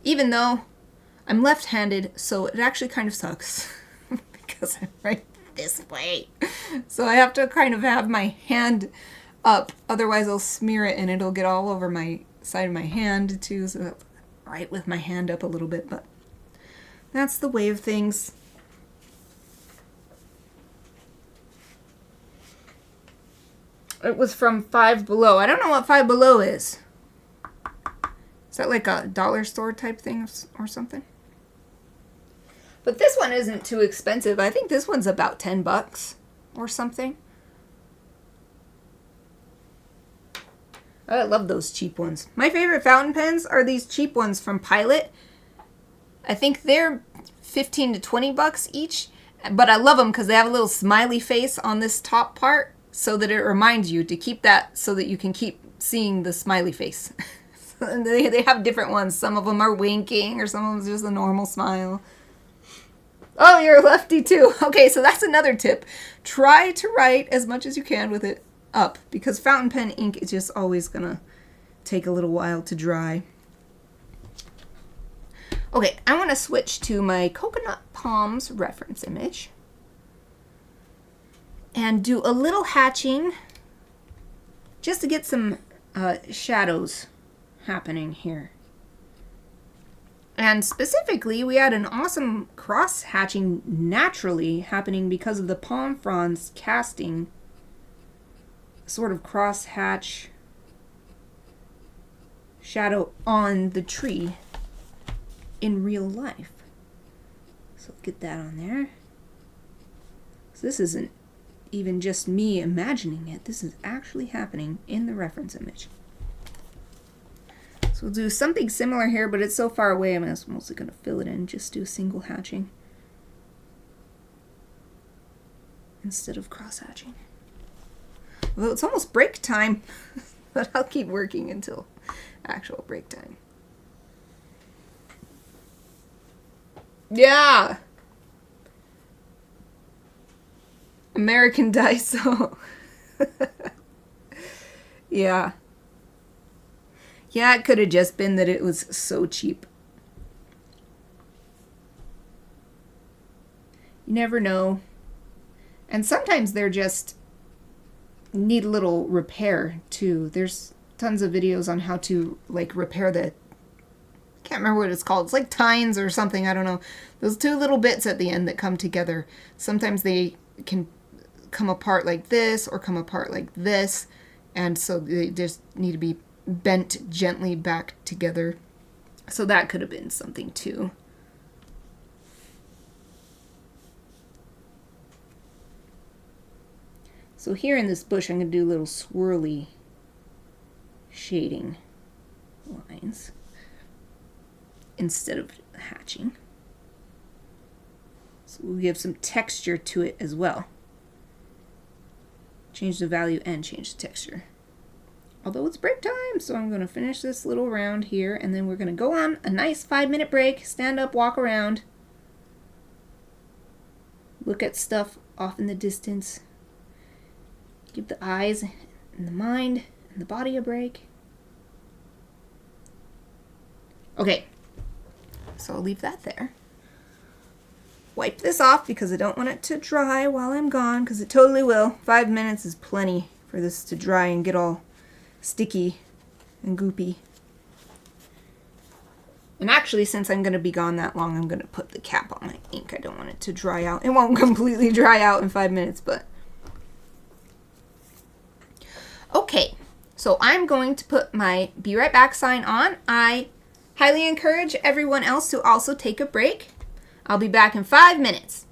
Even though I'm left-handed, so it actually kind of sucks because I write this way. So I have to kind of have my hand up, otherwise I'll smear it and it'll get all over my side of my hand too, so I write with my hand up a little bit, but that's the way of things. It was from Five Below. I don't know what Five Below is. Is that like a dollar store type thing or something? But this one isn't too expensive. I think this one's about $10 or something. I love those cheap ones. My favorite fountain pens are these cheap ones from Pilot. I think they're $15 to $20 each, but I love them because they have a little smiley face on this top part so that it reminds you to keep that so that you can keep seeing the smiley face. And they have different ones. Some of them are winking, or some of them is just a normal smile. Oh, you're a lefty too. Okay, so that's another tip. Try to write as much as you can with it up, because fountain pen ink is just always gonna take a little while to dry. Okay, I want to switch to my Coconut Palms reference image and do a little hatching just to get some shadows happening here. And specifically, we had an awesome cross hatching naturally happening because of the palm fronds casting sort of cross hatch shadow on the tree in real life. So get that on there. So this isn't even just me imagining it. This is actually happening in the reference image. So we'll do something similar here, but it's so far away I'm mostly going to fill it in, just do single hatching instead of cross hatching. Although it's almost break time, but I'll keep working until actual break time. Yeah! American Daiso. Yeah. Yeah, it could have just been that it was so cheap. You never know. And sometimes they're just need a little repair too. There's tons of videos on how to like repair the, can't remember what it's called. It's like tines or something, I don't know. Those 2 little bits at the end that come together. Sometimes they can come apart like this or come apart like this, and so they just need to be bent gently back together. So that could have been something too. So here in this bush I'm going to do little swirly shading lines instead of hatching. So we'll give some texture to it as well. Change the value and change the texture. Although it's break time, so I'm going to finish this little round here, and then we're going to go on a nice 5-minute break, stand up, walk around, look at stuff off in the distance, give the eyes and the mind and the body a break. Okay, so I'll leave that there. Wipe this off because I don't want it to dry while I'm gone, because it totally will. 5 minutes is plenty for this to dry and get all sticky and goopy. And actually, since I'm going to be gone that long, I'm going to put the cap on my ink. I don't want it to dry out. It won't completely dry out in 5 minutes, but... Okay, so I'm going to put my be right back sign on. I highly encourage everyone else to also take a break. I'll be back in 5 minutes.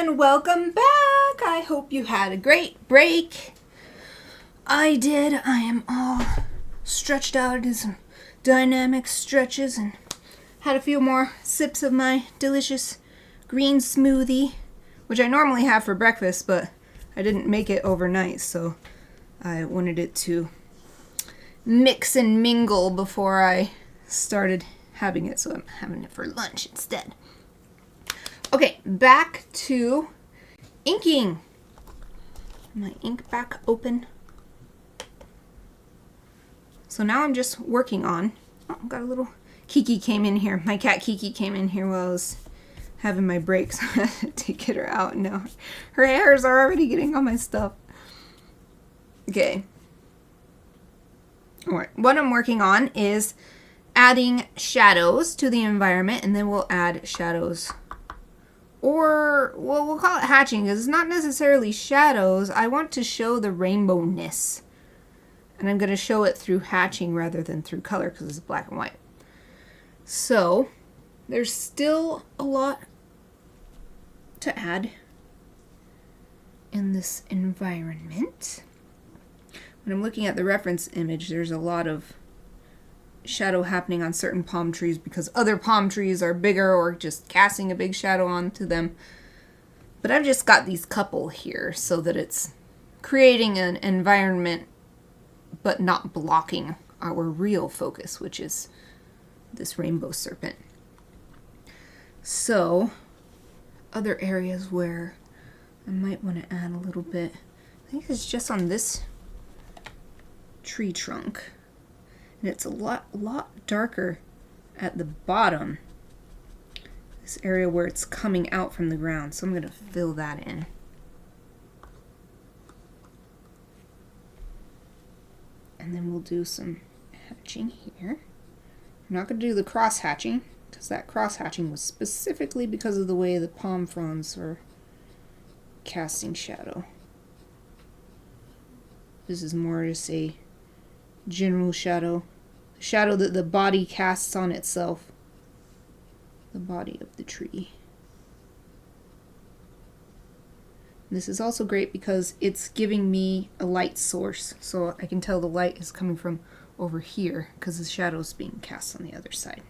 and welcome back. I hope you had a great break. I did. I am all stretched out. I did some dynamic stretches and had a few more sips of my delicious green smoothie, which I normally have for breakfast, but I didn't make it overnight, so I wanted it to mix and mingle before I started having it, so I'm having it for lunch instead. Okay, back to inking. My ink back open. So now I'm just working on, got a little, Kiki came in here. My cat Kiki came in here while I was having my break, so I had to get her out, and now her hairs are already getting on my stuff. Okay. Alright, what I'm working on is adding shadows to the environment, and then we'll add shadows. Or, well, we'll call it hatching, because it's not necessarily shadows. I want to show the rainbowness. And I'm going to show it through hatching rather than through color, because it's black and white. So, there's still a lot to add in this environment. When I'm looking at the reference image, there's a lot of shadow happening on certain palm trees because other palm trees are bigger or just casting a big shadow onto them. But I've just got these couple here so that it's creating an environment but not blocking our real focus, which is this rainbow serpent. So, other areas where I might want to add a little bit, I think it's just on this tree trunk. And it's a lot darker at the bottom. This area where it's coming out from the ground. So I'm going to fill that in. And then we'll do some hatching here. I'm not going to do the cross hatching, because that cross hatching was specifically because of the way the palm fronds are casting shadow. This is more just a general shadow that the body casts on itself, the body of the tree. And this is also great because it's giving me a light source, so I can tell the light is coming from over here because the shadow is being cast on the other side.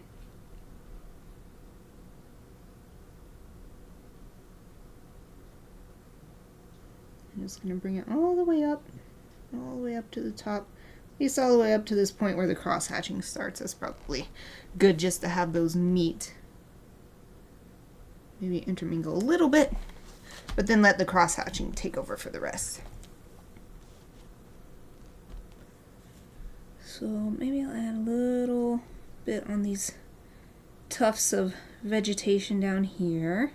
I'm just going to bring it all the way up to the top. At least all the way up to this point where the cross hatching starts. That's probably good just to have those meet. Maybe intermingle a little bit, but then let the cross hatching take over for the rest. So maybe I'll add a little bit on these tufts of vegetation down here.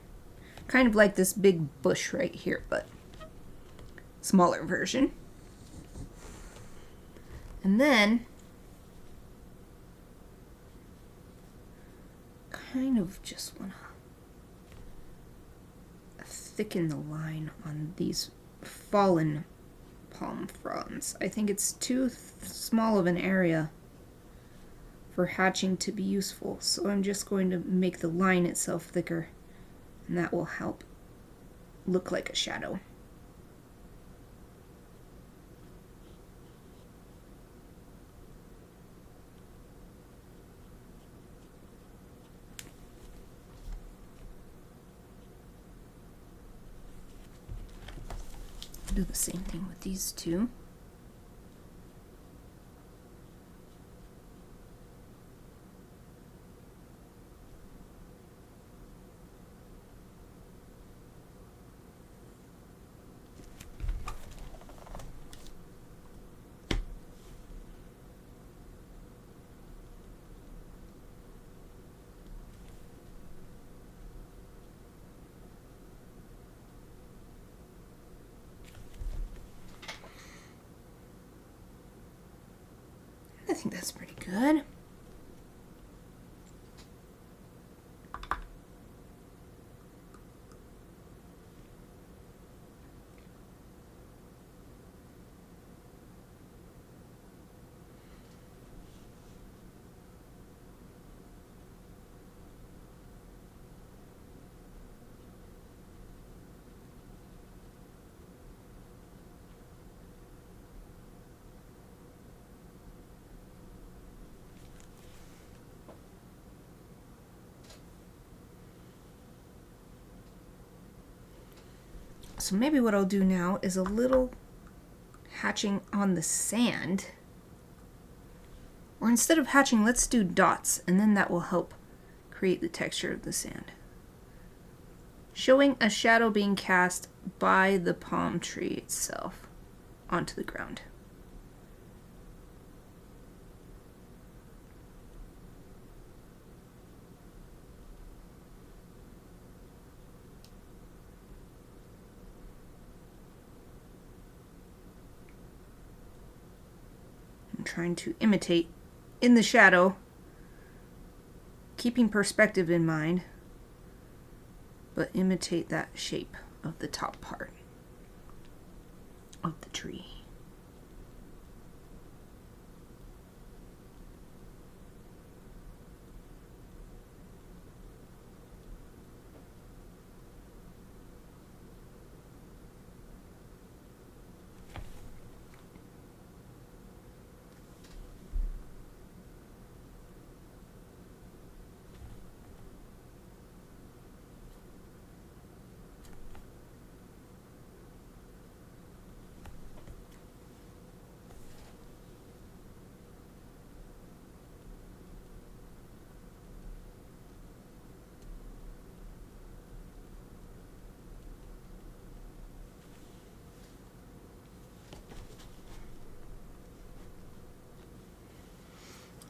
Kind of like this big bush right here, but smaller version. And then, kind of just want to thicken the line on these fallen palm fronds. I think it's too small of an area for hatching to be useful, so I'm just going to make the line itself thicker, and that will help look like a shadow. Do the same thing with these two. I think that's pretty good. So maybe what I'll do now is a little hatching on the sand. Or instead of hatching, let's do dots, and then that will help create the texture of the sand. Showing a shadow being cast by the palm tree itself onto the ground. I'm trying to imitate in the shadow, keeping perspective in mind, but imitate that shape of the top part of the tree.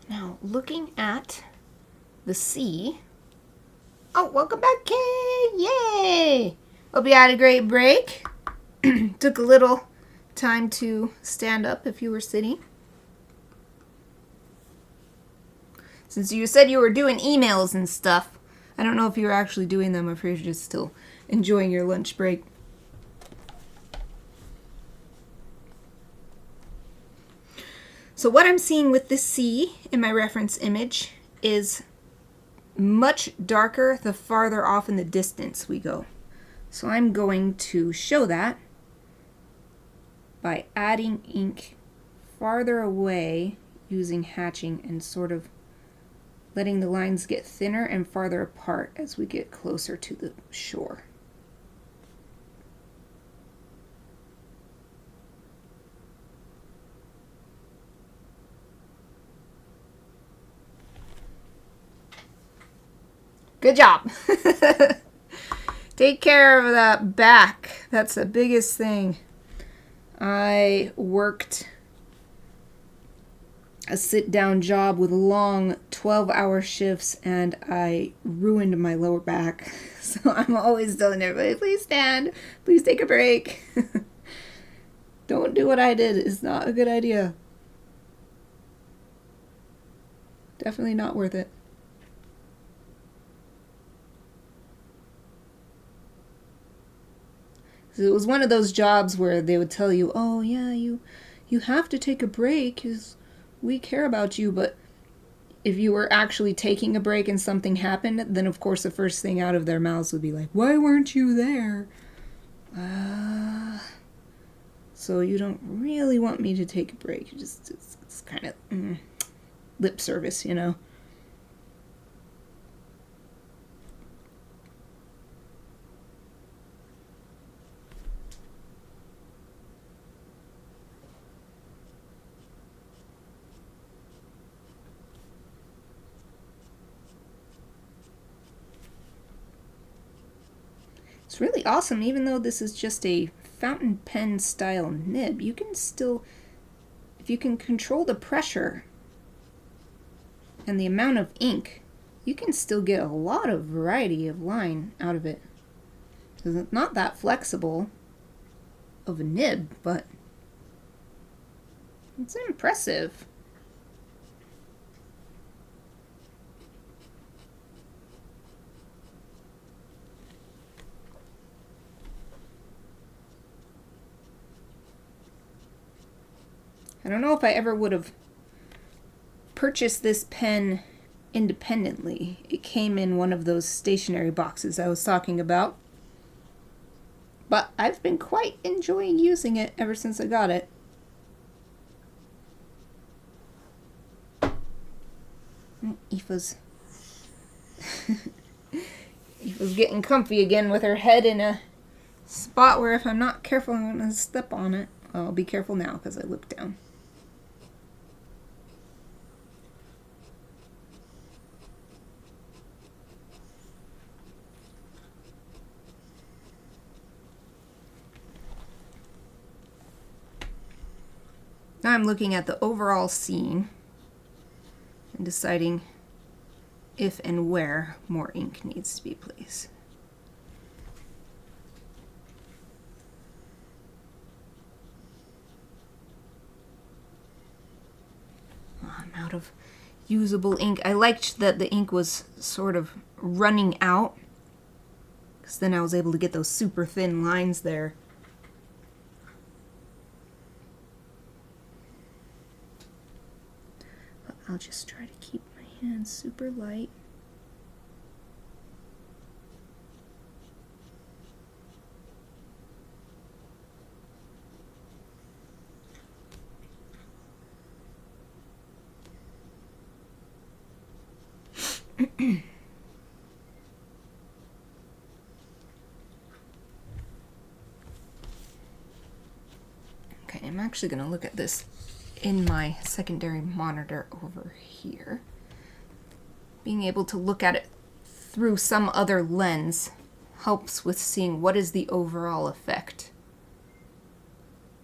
Now, looking at the sea. Oh, welcome back, Kay! Yay! Hope you had a great break. Took a little time to stand up if you were sitting. Since you said you were doing emails and stuff, I don't know if you were actually doing them or if you're just still enjoying your lunch break. So what I'm seeing with the sea in my reference image is much darker the farther off in the distance we go. So I'm going to show that by adding ink farther away using hatching and sort of letting the lines get thinner and farther apart as we get closer to the shore. Good job. Take care of that back. That's the biggest thing. I worked a sit-down job with long 12-hour shifts and I ruined my lower back. So I'm always telling everybody, please stand, please take a break. Don't do what I did. It's not a good idea. Definitely not worth it. So it was one of those jobs where they would tell you, oh yeah, you have to take a break because we care about you. But if you were actually taking a break and something happened, then of course the first thing out of their mouths would be like, why weren't you there? So you don't really want me to take a break. It's kind of lip service, you know. It's really awesome, even though this is just a fountain pen style nib, you can still, if you can control the pressure and the amount of ink, you can still get a lot of variety of line out of it. It's not that flexible of a nib, but it's impressive. I don't know if I ever would have purchased this pen independently. It came in one of those stationery boxes I was talking about. But I've been quite enjoying using it ever since I got it. Aoife's Aoife's getting comfy again with her head in a spot where if I'm not careful, I'm going to step on it. I'll be careful now because I looked down. Now I'm looking at the overall scene and deciding if and where more ink needs to be placed. Oh, I'm out of usable ink. I liked that the ink was sort of running out, because then I was able to get those super thin lines there. I'll just try to keep my hands super light. Okay, I'm actually going to look at this in my secondary monitor over here. Being able to look at it through some other lens helps with seeing what is the overall effect.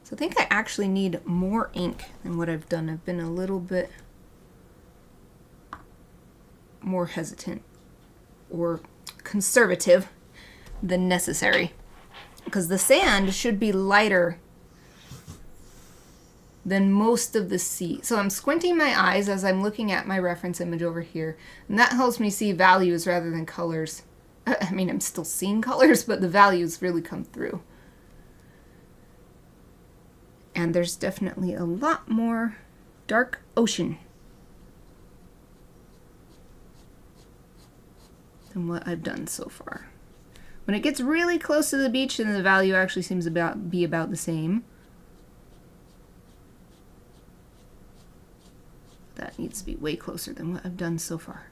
So I think I actually need more ink than what I've done. I've been a little bit more hesitant or conservative than necessary, because the sand should be lighter than most of the sea. So I'm squinting my eyes as I'm looking at my reference image over here, and that helps me see values rather than colors. I mean, I'm still seeing colors, but the values really come through. And there's definitely a lot more dark ocean than what I've done so far. When it gets really close to the beach, then the value actually seems to be about the same. That needs to be way closer than what I've done so far.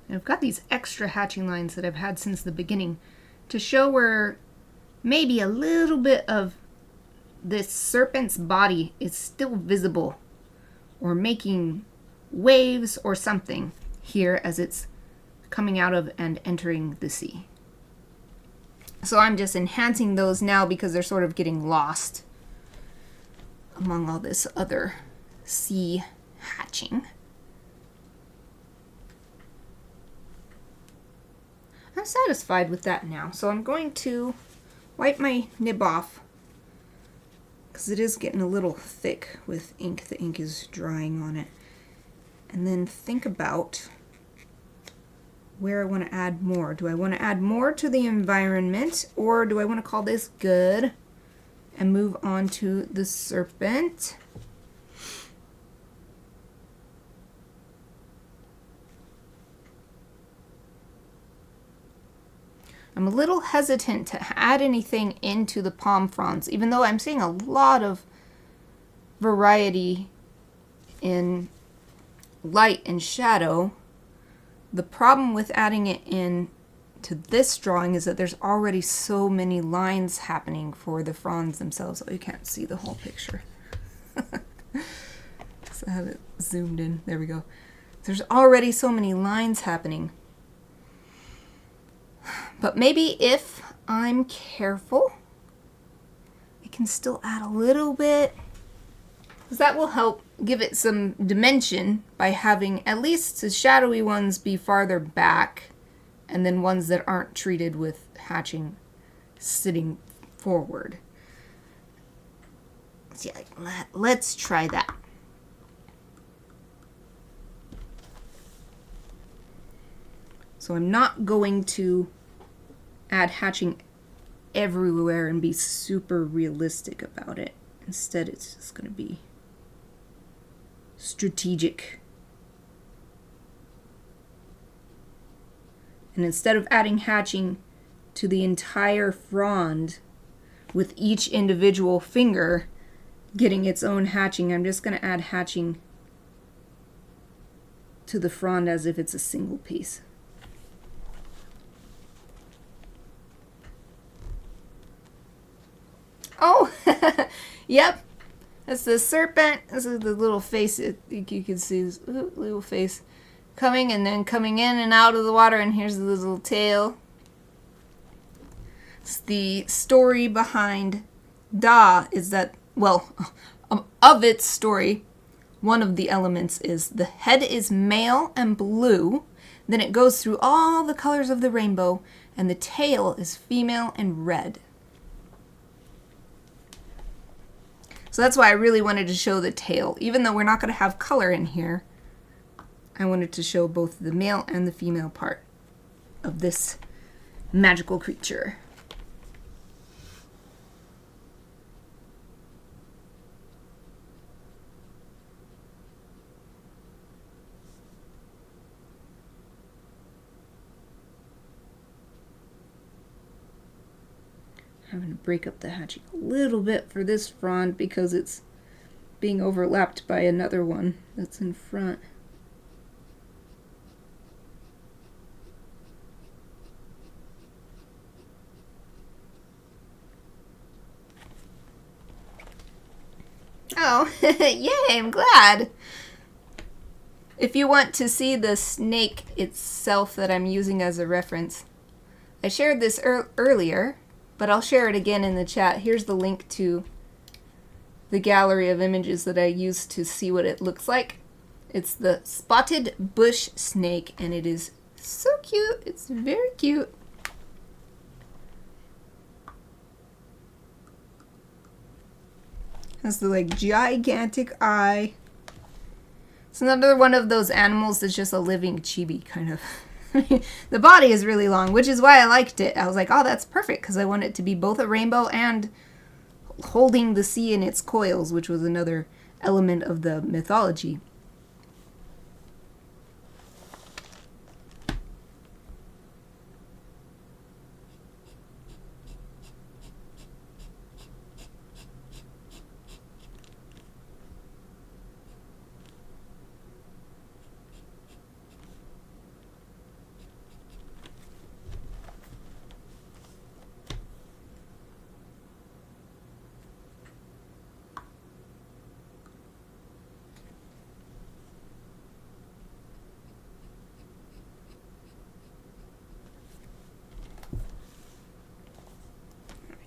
I've got these extra hatching lines that I've had since the beginning to show where maybe a little bit of this serpent's body is still visible, or making waves or something here as it's coming out of and entering the sea. So I'm just enhancing those now because they're sort of getting lost among all this other sea hatching. I'm satisfied with that now, so I'm going to wipe my nib off because it is getting a little thick with ink. The ink is drying on it. And then think about where I want to add more. Do I want to add more to the environment, or do I want to call this good and move on to the serpent? I'm a little hesitant to add anything into the palm fronds, even though I'm seeing a lot of variety in light and shadow. The problem with adding it in to this drawing is that there's already so many lines happening for the fronds themselves. Oh, you can't see the whole picture. So I have it zoomed in. There we go. There's already so many lines happening. But maybe if I'm careful, I can still add a little bit because that will help give it some dimension by having at least the shadowy ones be farther back, and then ones that aren't treated with hatching sitting forward. So yeah, let's try that. So I'm not going to add hatching everywhere and be super realistic about it. Instead, it's just going to be strategic. And instead of adding hatching to the entire frond with each individual finger getting its own hatching, I'm just going to add hatching to the frond as if it's a single piece. Oh, yep. That's the serpent. This is the little face. I think you can see this little face coming and then coming in and out of the water. And here's the little tail. It's the story behind Da is that, well, of its story, one of the elements is the head is male and blue. Then it goes through all the colors of the rainbow, and the tail is female and red. So that's why I really wanted to show the tail. Even though we're not going to have color in here, I wanted to show both the male and the female part of this magical creature. I'm going to break up the hatching a little bit for this frond because it's being overlapped by another one that's in front. Oh, yay, I'm glad. If you want to see the snake itself that I'm using as a reference, I shared this earlier, but I'll share it again in the chat. Here's the link to the gallery of images that I used to see what it looks like. It's the spotted bush snake, and it is so cute. It's very cute. Has the like gigantic eye. It's another one of those animals that's just a living chibi kind of. The body is really long, which is why I liked it. I was like, oh, that's perfect, because I want it to be both a rainbow and holding the sea in its coils, which was another element of the mythology.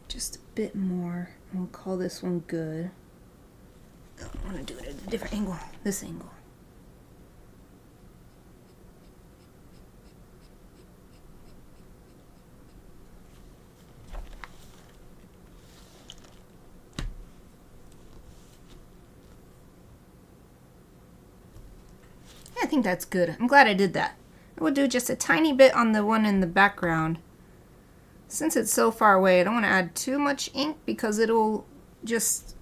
Just a bit more. We'll call this one good. I want to do it at a different angle. This angle. Yeah, I think that's good. I'm glad I did that. I will do just a tiny bit on the one in the background. Since it's so far away, I don't want to add too much ink because it'll just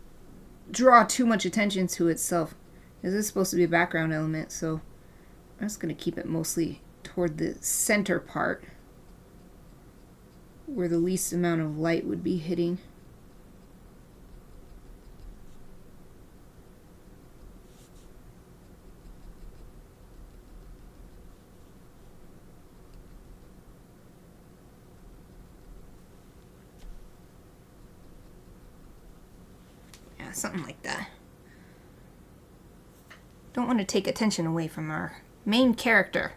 draw too much attention to itself. This is supposed to be a background element, so I'm just going to keep it mostly toward the center part where the least amount of light would be hitting. Something like that. Don't want to take attention away from our main character.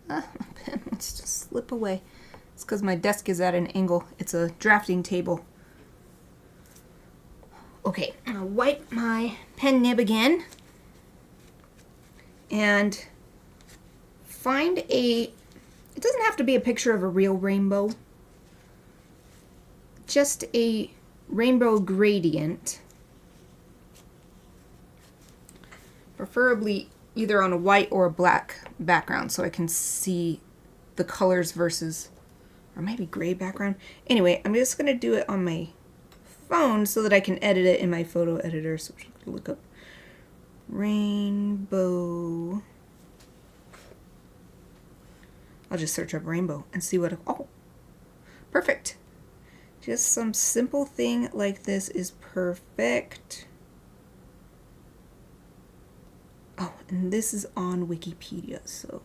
My pen wants to slip away. It's because my desk is at an angle. It's a drafting table. Okay, I'm gonna wipe my pen nib again and find it doesn't have to be a picture of a real rainbow, just a rainbow gradient, preferably either on a white or a black background so I can see the colors versus, or maybe gray background. Anyway, I'm just gonna do it on my phone so that I can edit it in my photo editor. So I'm just gonna look up rainbow. I'll just search up rainbow and see what, oh, perfect. Just some simple thing like this is perfect. Oh, and this is on Wikipedia, so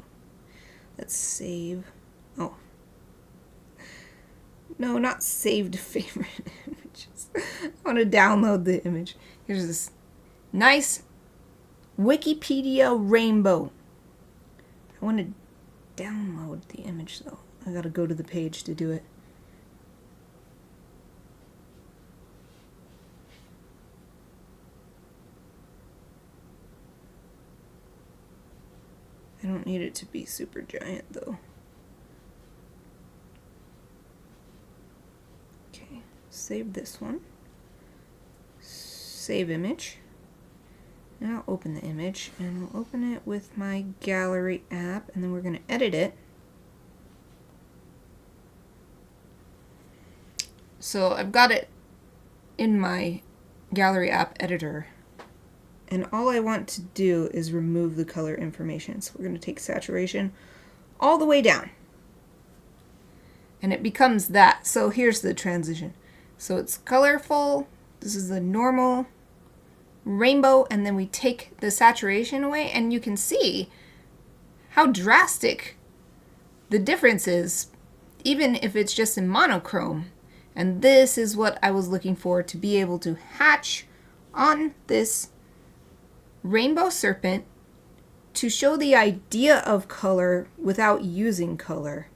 let's save. Oh, no, not saved favorite images. I want to download the image. Here's this nice Wikipedia rainbow. I want to download the image though. I gotta go to the page to do it. I don't need it to be super giant though. Okay, save this one. Save image. Now I'll open the image and we'll open it with my gallery app and then we're going to edit it. So I've got it in my gallery app editor. And all I want to do is remove the color information. So we're going to take saturation all the way down. And it becomes that. So here's the transition. So it's colorful. This is the normal rainbow. And then we take the saturation away. And you can see how drastic the difference is, even if it's just in monochrome. And this is what I was looking for, to be able to hatch on this rainbow serpent to show the idea of color without using color.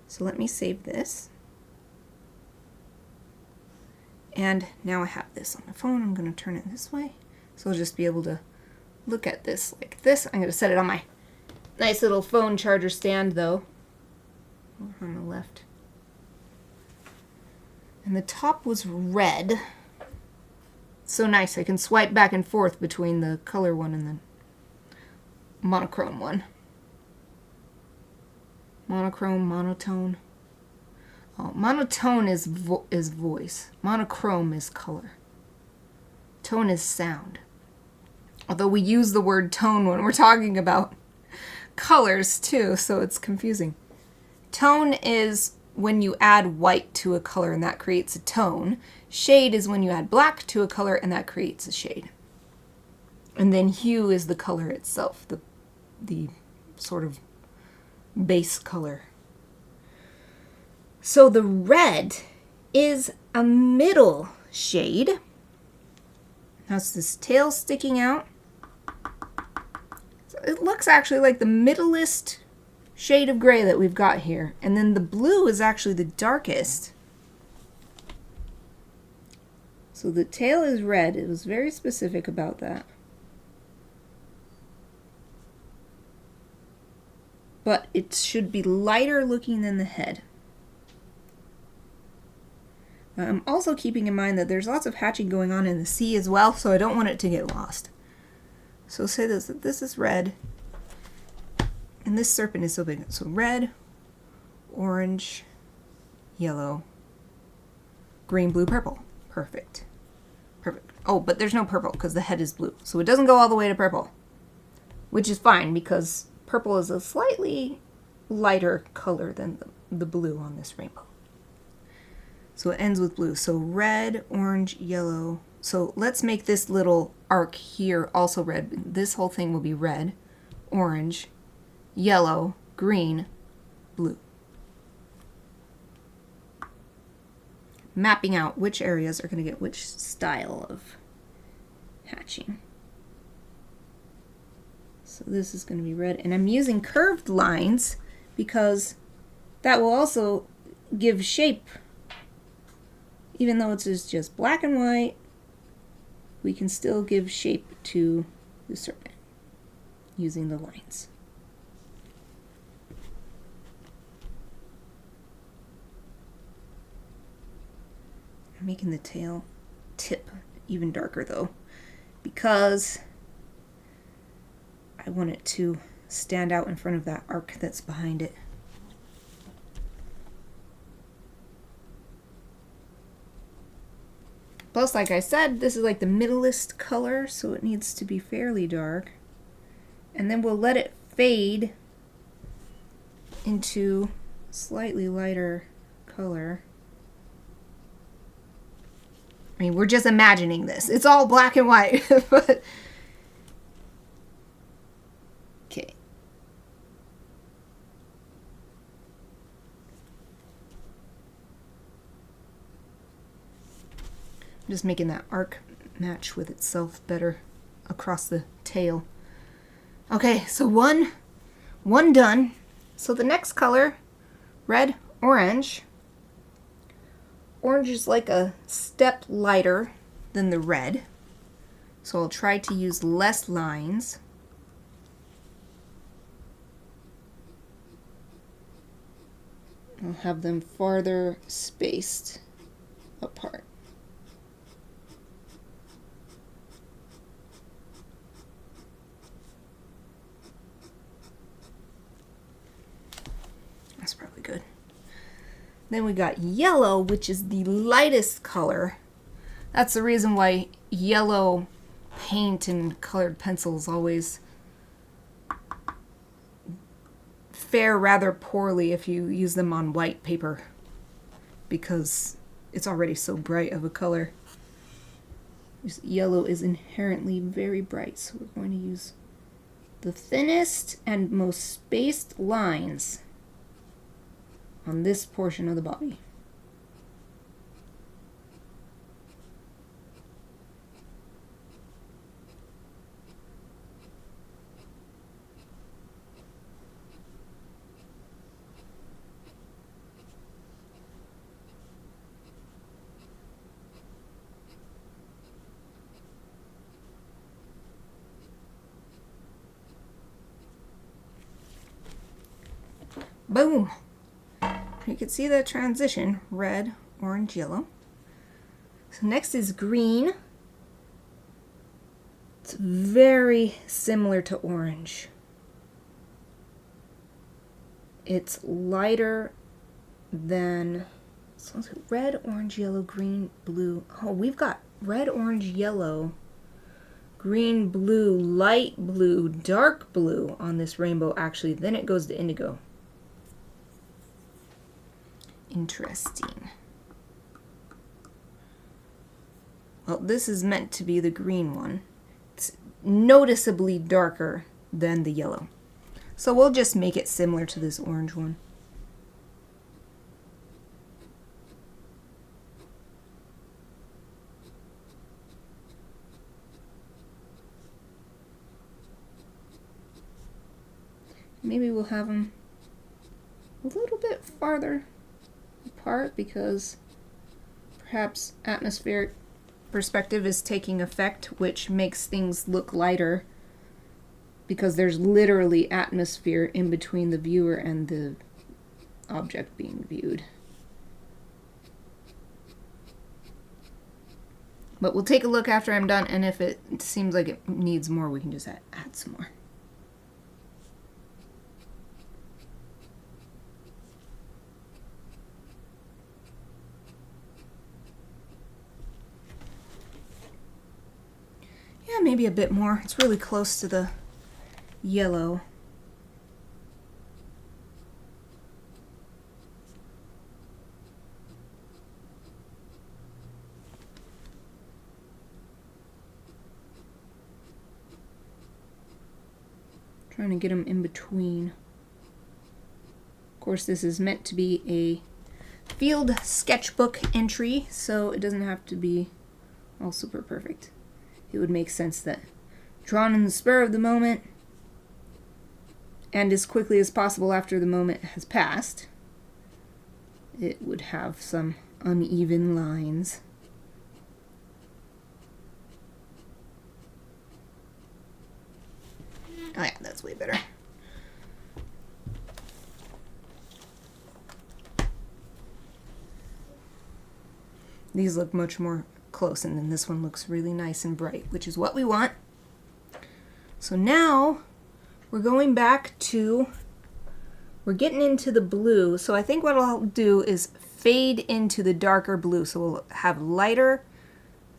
So let me save this. And now I have this on my phone. I'm going to turn it this way. So I'll just be able to look at this like this. I'm going to set it on my nice little phone charger stand though. Over on the left. And the top was red. So nice, I can swipe back and forth between the color one and the monochrome one. Monochrome, monotone. Oh, monotone is voice. Monochrome is color. Tone is sound. Although we use the word tone when we're talking about colors too, so it's confusing. Tone is when you add white to a color and that creates a tone. Shade is when you add black to a color and that creates a shade. And then hue is the color itself, the sort of base color. So the red is a middle shade. That's this tail sticking out. So it looks actually like the middleest shade of gray that we've got here. And then the blue is actually the darkest. So the tail is red. It was very specific about that. But it should be lighter looking than the head. I'm also keeping in mind that there's lots of hatching going on in the sea as well, so I don't want it to get lost. So say this is red, and this serpent is so big. So red, orange, yellow, green, blue, purple. Perfect. Perfect. Oh, but there's no purple because the head is blue. So it doesn't go all the way to purple, which is fine because purple is a slightly lighter color than the blue on this rainbow. So it ends with blue. So red, orange, yellow. So let's make this little arc here also red. This whole thing will be red, orange, yellow, green, blue. Mapping out which areas are going to get which style of hatching. So this is going to be red. And I'm using curved lines because that will also give shape. Even though it's just black and white, we can still give shape to the serpent using the lines. I'm making the tail tip even darker though, because I want it to stand out in front of that arc that's behind it. Plus, like I said, this is like the middleist color, so it needs to be fairly dark. And then we'll let it fade into slightly lighter color. I mean, we're just imagining this. It's all black and white, but okay. Just making that arc match with itself better across the tail. Okay, so one done. So the next color, red, orange. Orange is like a step lighter than the red, so I'll try to use less lines. I'll have them farther spaced apart. That's probably good. Then we got yellow, which is the lightest color. That's the reason why yellow paint and colored pencils always fare rather poorly if you use them on white paper, because it's already so bright of a color. Yellow is inherently very bright, so we're going to use the thinnest and most spaced lines on this portion of the body. Boom! You can see the transition, red, orange, yellow. So next is green. It's very similar to orange. It's lighter than, so let's go red, orange, yellow, green, blue. Oh, we've got red, orange, yellow, green, blue, light blue, dark blue on this rainbow actually. Then it goes to indigo. Interesting. Well, this is meant to be the green one. It's noticeably darker than the yellow. So we'll just make it similar to this orange one. Maybe we'll have them a little bit farther apart because perhaps atmospheric perspective is taking effect, which makes things look lighter because there's literally atmosphere in between the viewer and the object being viewed. But we'll take a look after I'm done, and if it seems like it needs more, we can just add some more. Yeah, maybe a bit more. It's really close to the yellow. Trying to get them in between. Of course, this is meant to be a field sketchbook entry, so it doesn't have to be all super perfect. It would make sense that drawn in the spur of the moment and as quickly as possible after the moment has passed, it would have some uneven lines. Oh yeah, that's way better. These look much more close, and then this one looks really nice and bright, which is what we want. So now we're going back to, we're getting into the blue. So I think what I'll do is fade into the darker blue. So we'll have lighter,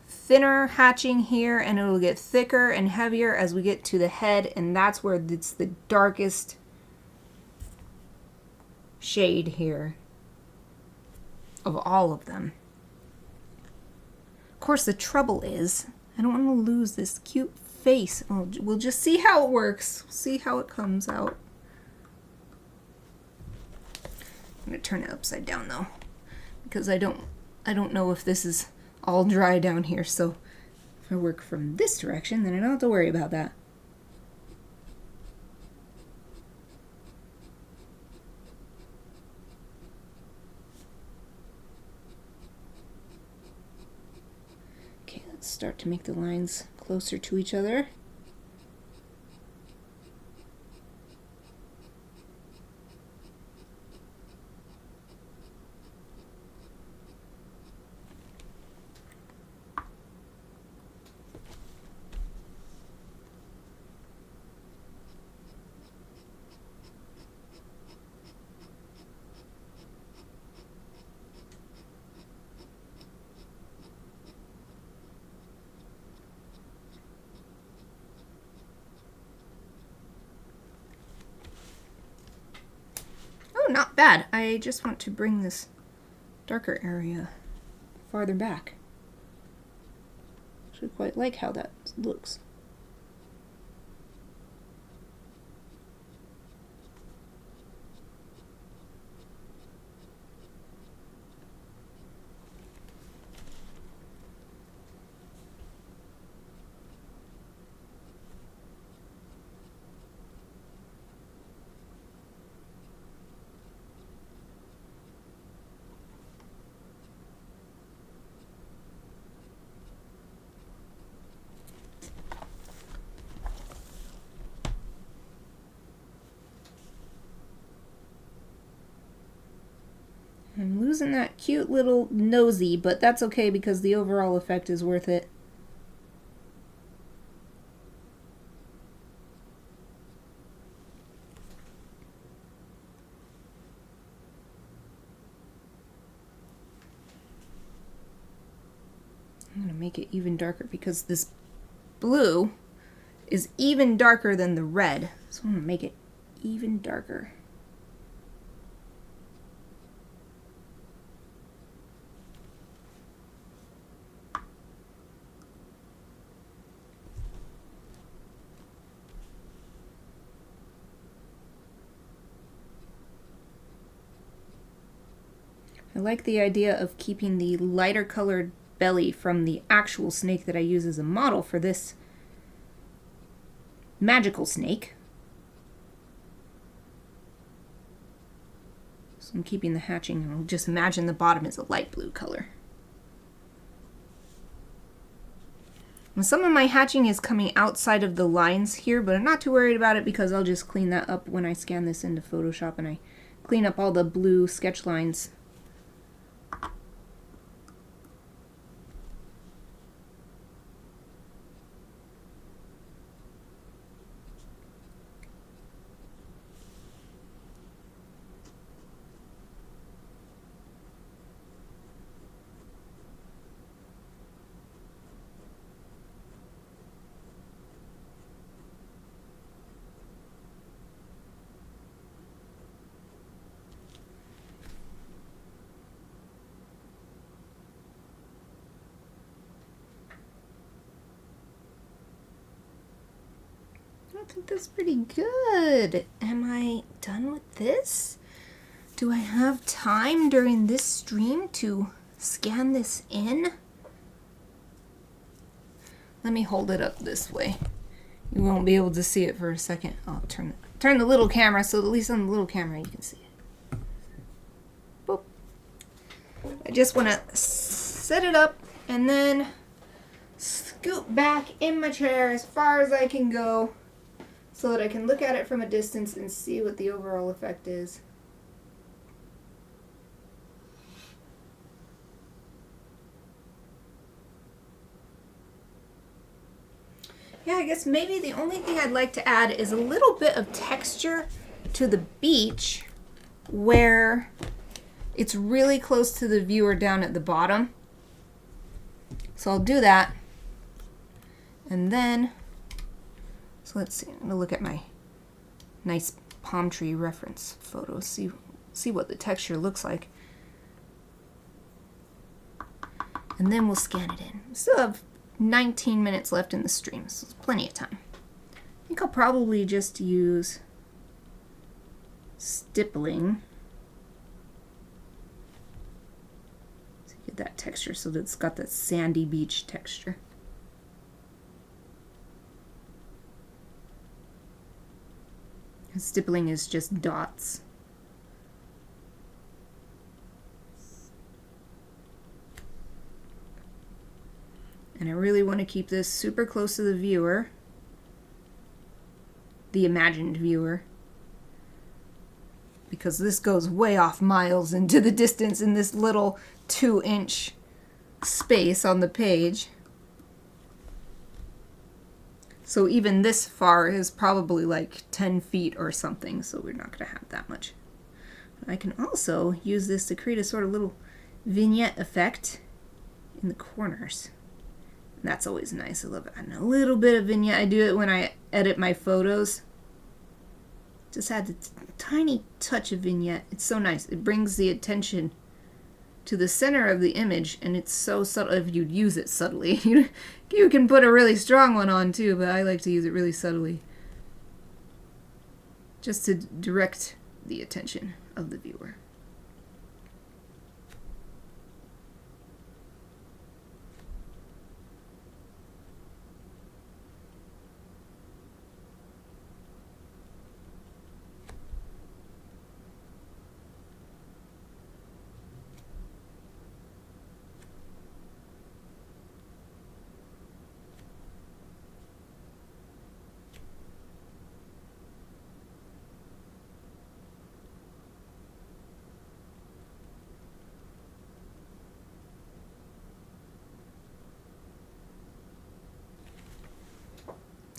thinner hatching here, and it'll get thicker and heavier as we get to the head, and that's where it's the darkest shade here of all of them. Of course, the trouble is I don't want to lose this cute face. We'll just see how it works. See how it comes out. I'm going to turn it upside down though, because I don't know if this is all dry down here. So if I work from this direction, then I don't have to worry about that. Start to make the lines closer to each other. Not bad. I just want to bring this darker area farther back. Actually quite like how that looks. I'm losing that cute little nosy, but that's okay because the overall effect is worth it. I'm going to make it even darker because this blue is even darker than the red. So I'm going to make it even darker. I like the idea of keeping the lighter colored belly from the actual snake that I use as a model for this magical snake. So I'm keeping the hatching, and I'll just imagine the bottom is a light blue color. And some of my hatching is coming outside of the lines here, but I'm not too worried about it because I'll just clean that up when I scan this into Photoshop and I clean up all the blue sketch lines. I think that's pretty good. Am I done with this? Do I have time during this stream to scan this in? Let me hold it up this way. You won't be able to see it for a second. I'll turn the little camera so at least on the little camera you can see it. Boop. I just want to set it up and then scoot back in my chair as far as I can go so that I can look at it from a distance and see what the overall effect is. Yeah, I guess maybe the only thing I'd like to add is a little bit of texture to the beach where it's really close to the viewer down at the bottom. So I'll do that. And then, so let's see, I'm gonna look at my nice palm tree reference photo, see what the texture looks like. And then we'll scan it in. We still have 19 minutes left in the stream, so it's plenty of time. I think I'll probably just use stippling to get that texture so that it's got that sandy beach texture. And stippling is just dots. And I really want to keep this super close to the viewer, the imagined viewer, because this goes way off miles into the distance in this little 2-inch space on the page. So even this far is probably like 10 feet or something, so we're not going to have that much. I can also use this to create a sort of little vignette effect in the corners. That's always nice. I love it. And a little bit of vignette. I do it when I edit my photos. Just add a tiny touch of vignette. It's so nice. It brings the attention to the center of the image, and it's so subtle if you use it subtly. You can put a really strong one on too, but I like to use it really subtly. Just to direct the attention of the viewer.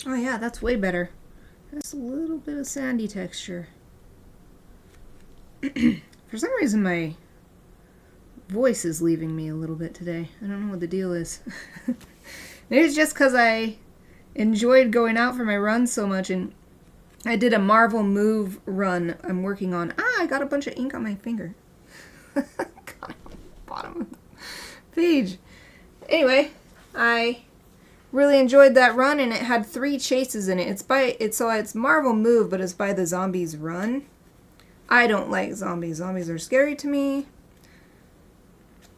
Oh yeah, that's way better. Just a little bit of sandy texture. For some reason my voice is leaving me a little bit today. I don't know what the deal is. Maybe it's just because I enjoyed going out for my run so much, and I did a Marvel Move run I'm working on. I got a bunch of ink on my finger. Got it on the bottom of the page. Anyway, I really enjoyed that run, and it had 3 chases in it. It's Marvel Move, but it's by the Zombies Run. I don't like zombies. Zombies are scary to me.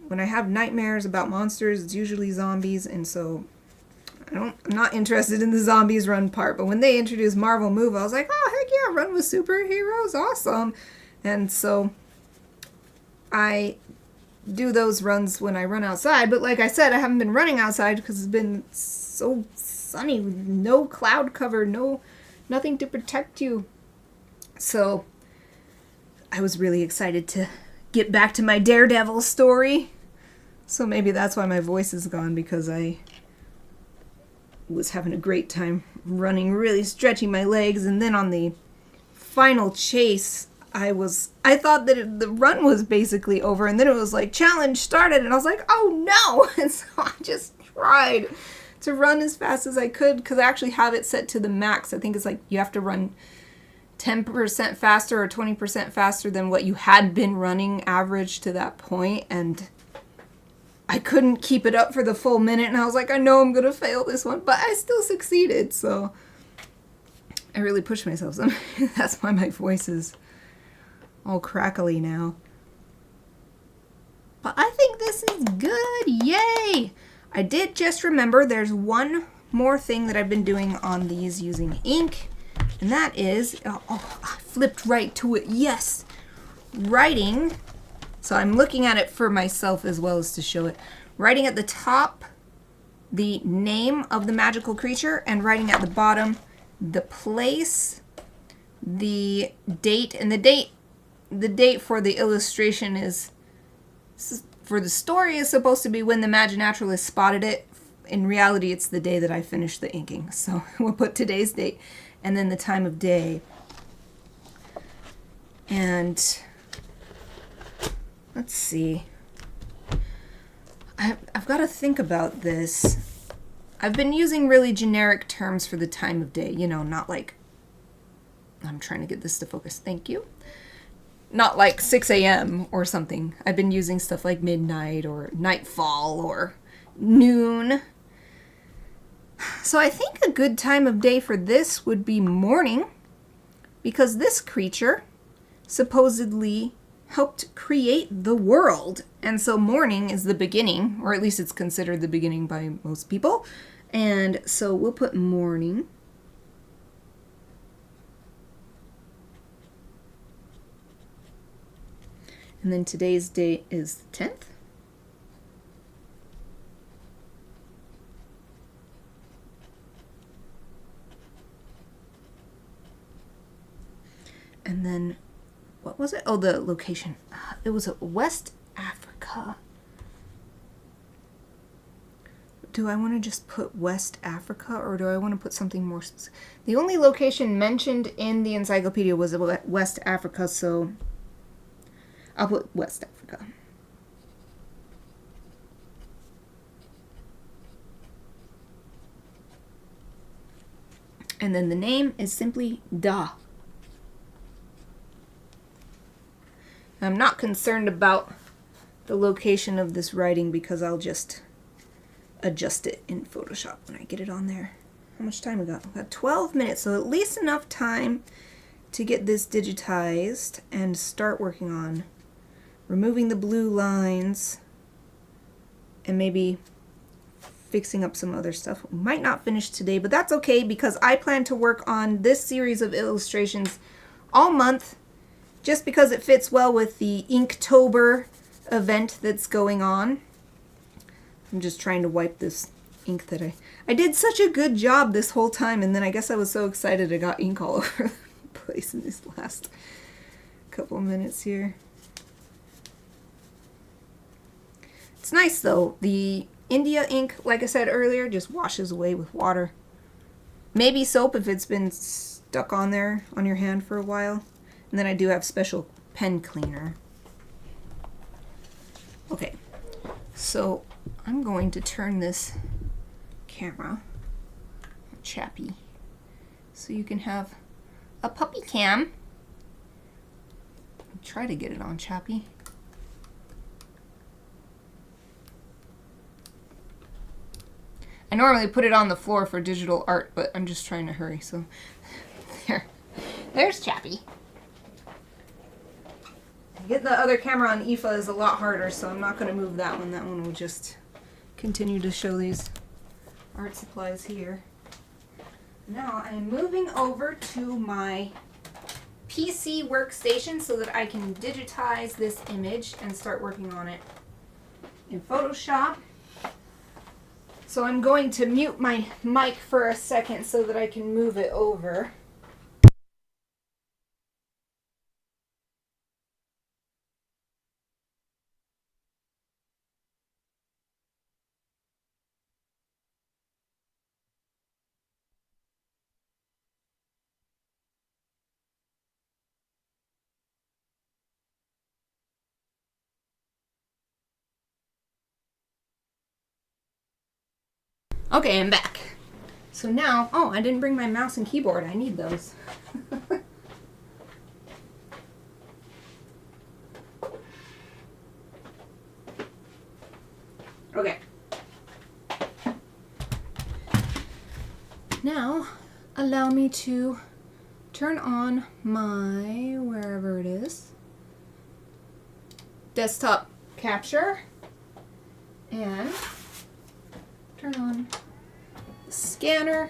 When I have nightmares about monsters, it's usually zombies, and so I'm not interested in the Zombies Run part. But when they introduced Marvel Move, I was like, oh heck yeah, run with superheroes, awesome. And so I do those runs when I run outside, but like I said, I haven't been running outside because it's been so sunny with no cloud cover, nothing to protect you. So I was really excited to get back to my Daredevil story. So maybe that's why my voice is gone, because I was having a great time running, really stretching my legs, and then on the final chase I thought that the run was basically over, and then it was like, challenge started, and I was like, oh no! And so I just tried to run as fast as I could, because I actually have it set to the max. I think it's like you have to run 10% faster or 20% faster than what you had been running average to that point, and I couldn't keep it up for the full minute, and I was like, I know I'm going to fail this one, but I still succeeded, so I really pushed myself. So that's why my voice is all crackly now. But I think this is good. Yay! I did just remember there's one more thing that I've been doing on these using ink, and that is, I flipped right to it. Yes! Writing. So I'm looking at it for myself as well as to show it. Writing at the top the name of the magical creature, and writing at the bottom the place, the date, and the date for the illustration is, for the story, is supposed to be when the Maginaturalist spotted it. In reality, it's the day that I finished the inking. So we'll put today's date and then the time of day. And let's see. I've got to think about this. I've been using really generic terms for the time of day, you know, not like, I'm trying to get this to focus. Thank you. Not like 6 a.m. or something. I've been using stuff like midnight or nightfall or noon. So I think a good time of day for this would be morning, because this creature supposedly helped create the world. And so morning is the beginning, or at least it's considered the beginning by most people. And so we'll put morning. And then today's date is the 10th. And then, what was it? Oh, the location. It was West Africa. Do I want to just put West Africa, or do I want to put something more specific? The only location mentioned in the encyclopedia was West Africa, so I'll put West Africa. And then the name is simply Da. I'm not concerned about the location of this writing because I'll just adjust it in Photoshop when I get it on there. How much time we got? We got 12 minutes, so at least enough time to get this digitized and start working on removing the blue lines and maybe fixing up some other stuff. We might not finish today, but that's okay because I plan to work on this series of illustrations all month, just because it fits well with the Inktober event that's going on. I'm just trying to wipe this ink that I did such a good job this whole time, and then I guess I was so excited I got ink all over the place in these last couple minutes here. It's nice though. The India ink, like I said earlier, just washes away with water. Maybe soap if it's been stuck on there on your hand for a while. And then I do have special pen cleaner. Okay, so I'm going to turn this camera chappy so you can have a puppy cam. Try to get it on chappy. I normally put it on the floor for digital art, but I'm just trying to hurry, so there's Chappy. Getting the other camera on IFA is a lot harder, so I'm not going to move that one. That one will just continue to show these art supplies here. Now I'm moving over to my PC workstation so that I can digitize this image and start working on it in Photoshop. So I'm going to mute my mic for a second so that I can move it over. Okay, I'm back. So now, oh, I didn't bring my mouse and keyboard. I need those. Okay. Now, allow me to turn on my, wherever it is, desktop capture, and turn on the scanner.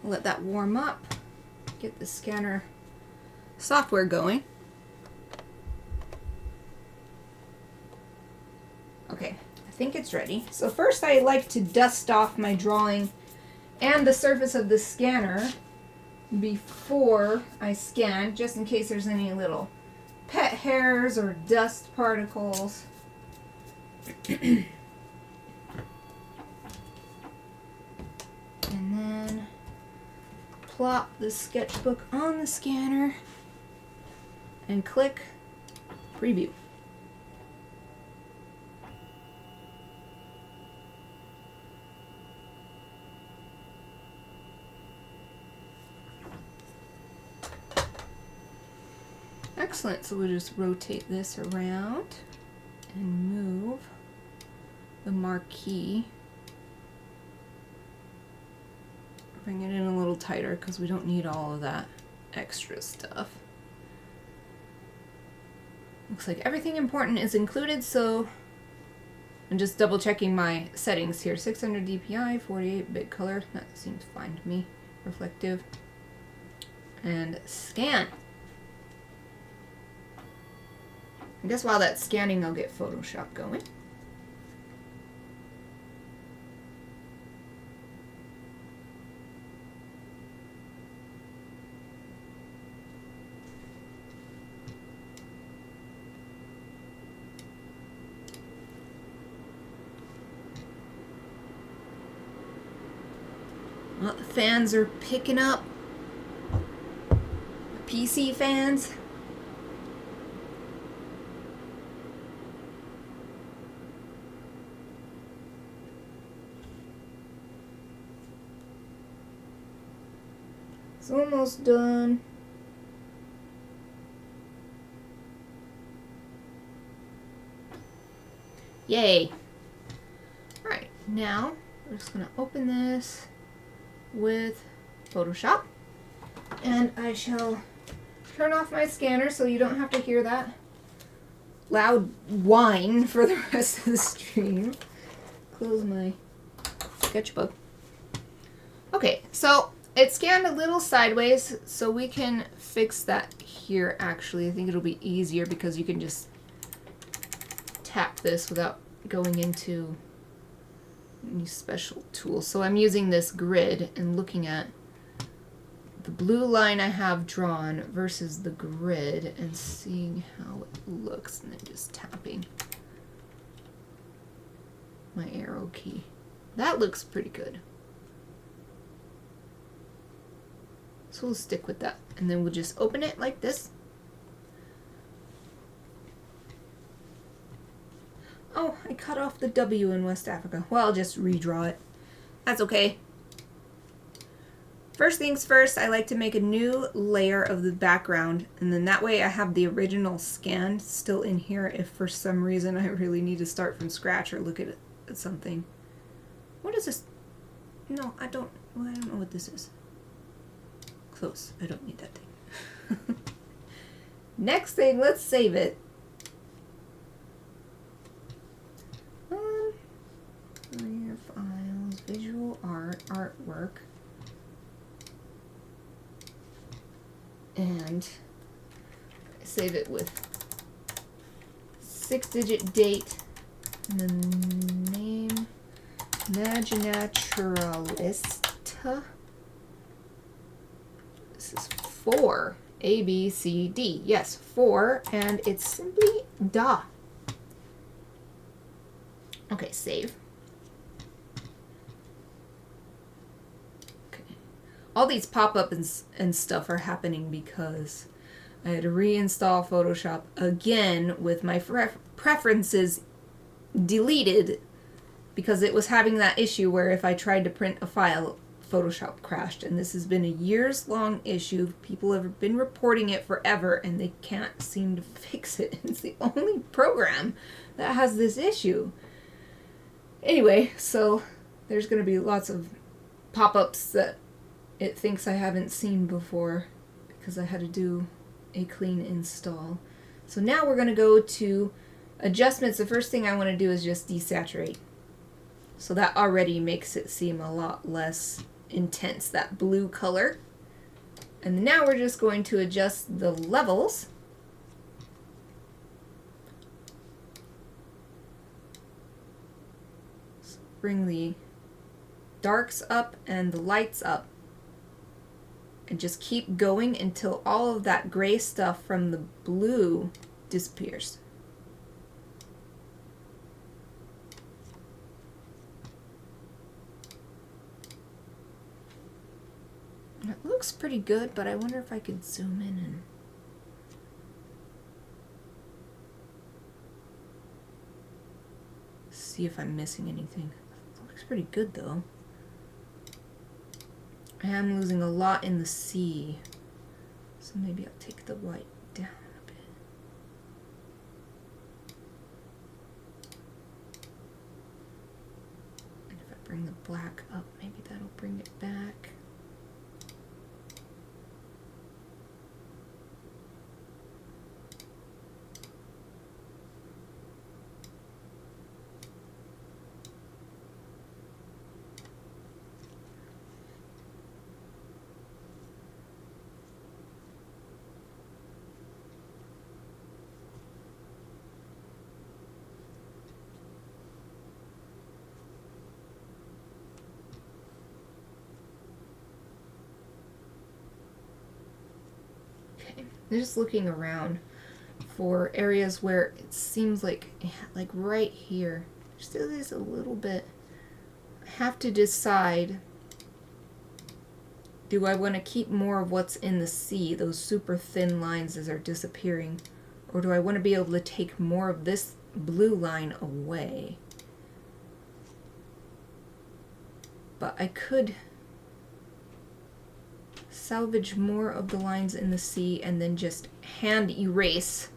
Let that warm up. Get the scanner software going. Okay, I think it's ready. So first I like to dust off my drawing and the surface of the scanner before I scan, just in case there's any little pet hairs or dust particles. And then plop the sketchbook on the scanner and click preview. Excellent, so we'll just rotate this around and move the marquee. Bring it in a little tighter because we don't need all of that extra stuff. Looks like everything important is included, so I'm just double checking my settings here. 600 DPI, 48-bit color, that seems fine to me. Reflective. And scan. I guess while that's scanning, I'll get Photoshop going. Well, the fans are picking up. The PC fans. It's almost done. Yay. Alright, now we're just going to open this with Photoshop. And I shall turn off my scanner so you don't have to hear that loud whine for the rest of the stream. Close my sketchbook. Okay, so it scanned a little sideways, so we can fix that here actually. I think it'll be easier because you can just tap this without going into any special tools. So I'm using this grid and looking at the blue line I have drawn versus the grid and seeing how it looks, and then just tapping my arrow key. That looks pretty good. So we'll stick with that, and then we'll just open it like this. Oh, I cut off the W in West Africa. Well, I'll just redraw it. That's okay. First things first, I like to make a new layer of the background, and then that way I have the original scan still in here if for some reason I really need to start from scratch or look at something. What is this? No, I don't know what this is. Close. I don't need that thing. Next thing, let's save it. Career files, visual art, artwork, and save it with 6-digit date and the name Maginaturalist. This is 4, A, B, C, D. Yes, 4, and it's simply da. Okay, save. Okay. All these pop-ups and stuff are happening because I had to reinstall Photoshop again with my preferences deleted because it was having that issue where if I tried to print a file, Photoshop crashed, and this has been a years-long issue. People have been reporting it forever, and they can't seem to fix it. It's the only program that has this issue. Anyway, so there's going to be lots of pop-ups that it thinks I haven't seen before because I had to do a clean install. So now we're going to go to adjustments. The first thing I want to do is just desaturate. So that already makes it seem a lot less intense, that blue color. And now we're just going to adjust the levels. bring the darks up and the lights up. And just keep going until all of that gray stuff from the blue disappears. It looks pretty good, but I wonder if I could zoom in and see if I'm missing anything. It looks pretty good though. I am losing a lot in the C, so maybe I'll take the white down a bit. And if I bring the black up, maybe that'll bring it back. I'm just looking around for areas where it seems like right here, still is a little bit. I have to decide, do I want to keep more of what's in the C, those super thin lines as are disappearing, or do I want to be able to take more of this blue line away? But I could salvage more of the lines in the C and then just hand erase,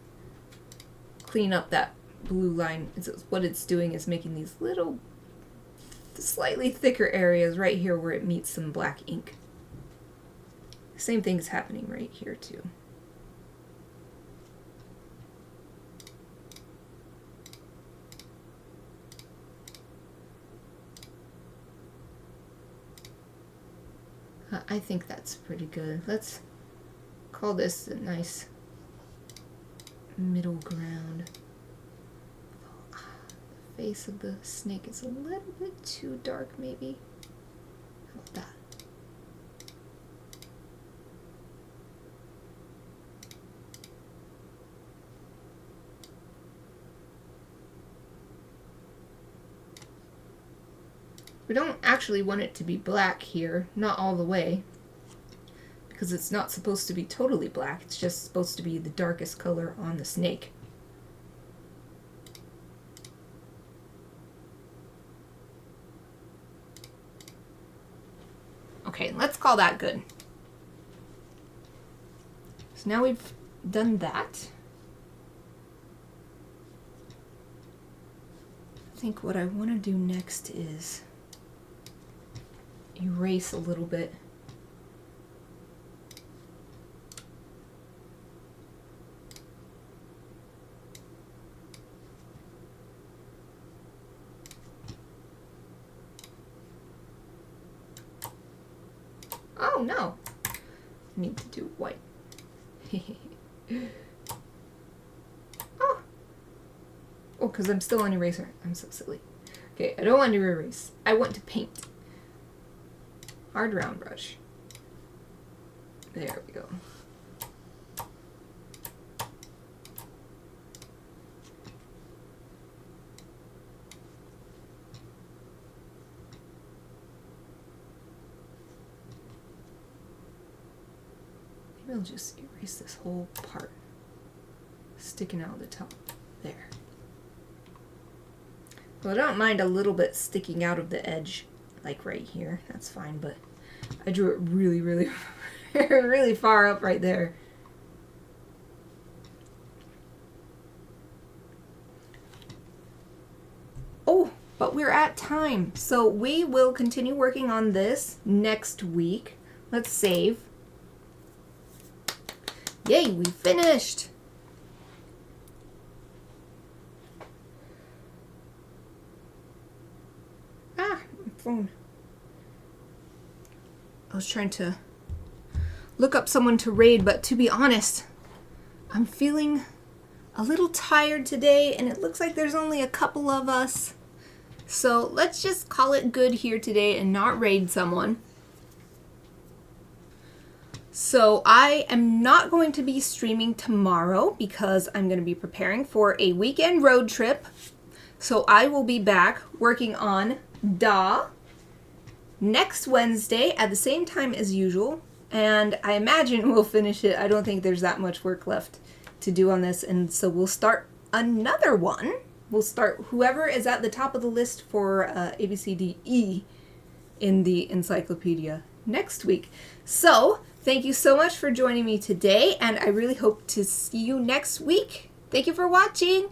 clean up that blue line. What it's doing is making these little slightly thicker areas right here where it meets some black ink. Same thing is happening right here too. I think that's pretty good. Let's call this a nice middle ground. The face of the snake is a little bit too dark, maybe. How about that? We don't actually want it to be black here, not all the way, because it's not supposed to be totally black, it's just supposed to be the darkest color on the snake. Okay, let's call that good. So now we've done that. I think what I want to do next is erase a little bit. Oh no, I need to do white. Oh, because I'm still on eraser. I'm so silly. Okay, I don't want to erase. I want to paint. Hard round brush. There we go. Maybe I'll just erase this whole part sticking out the top. There. Well, I don't mind a little bit sticking out of the edge, like right here. That's fine, but I drew it really, really, really far up right there. Oh, but we're at time, so we will continue working on this next week. Let's save. Yay, we finished! Ah, my phone. I was trying to look up someone to raid, but to be honest, I'm feeling a little tired today, and it looks like there's only a couple of us. So let's just call it good here today and not raid someone. So I am not going to be streaming tomorrow because I'm going to be preparing for a weekend road trip. So I will be back working on Da next Wednesday at the same time as usual. And I imagine we'll finish it. I don't think there's that much work left to do on this. And so we'll start another one. We'll start whoever is at the top of the list for ABCDE in the encyclopedia next week. So thank you so much for joining me today, and I really hope to see you next week. Thank you for watching.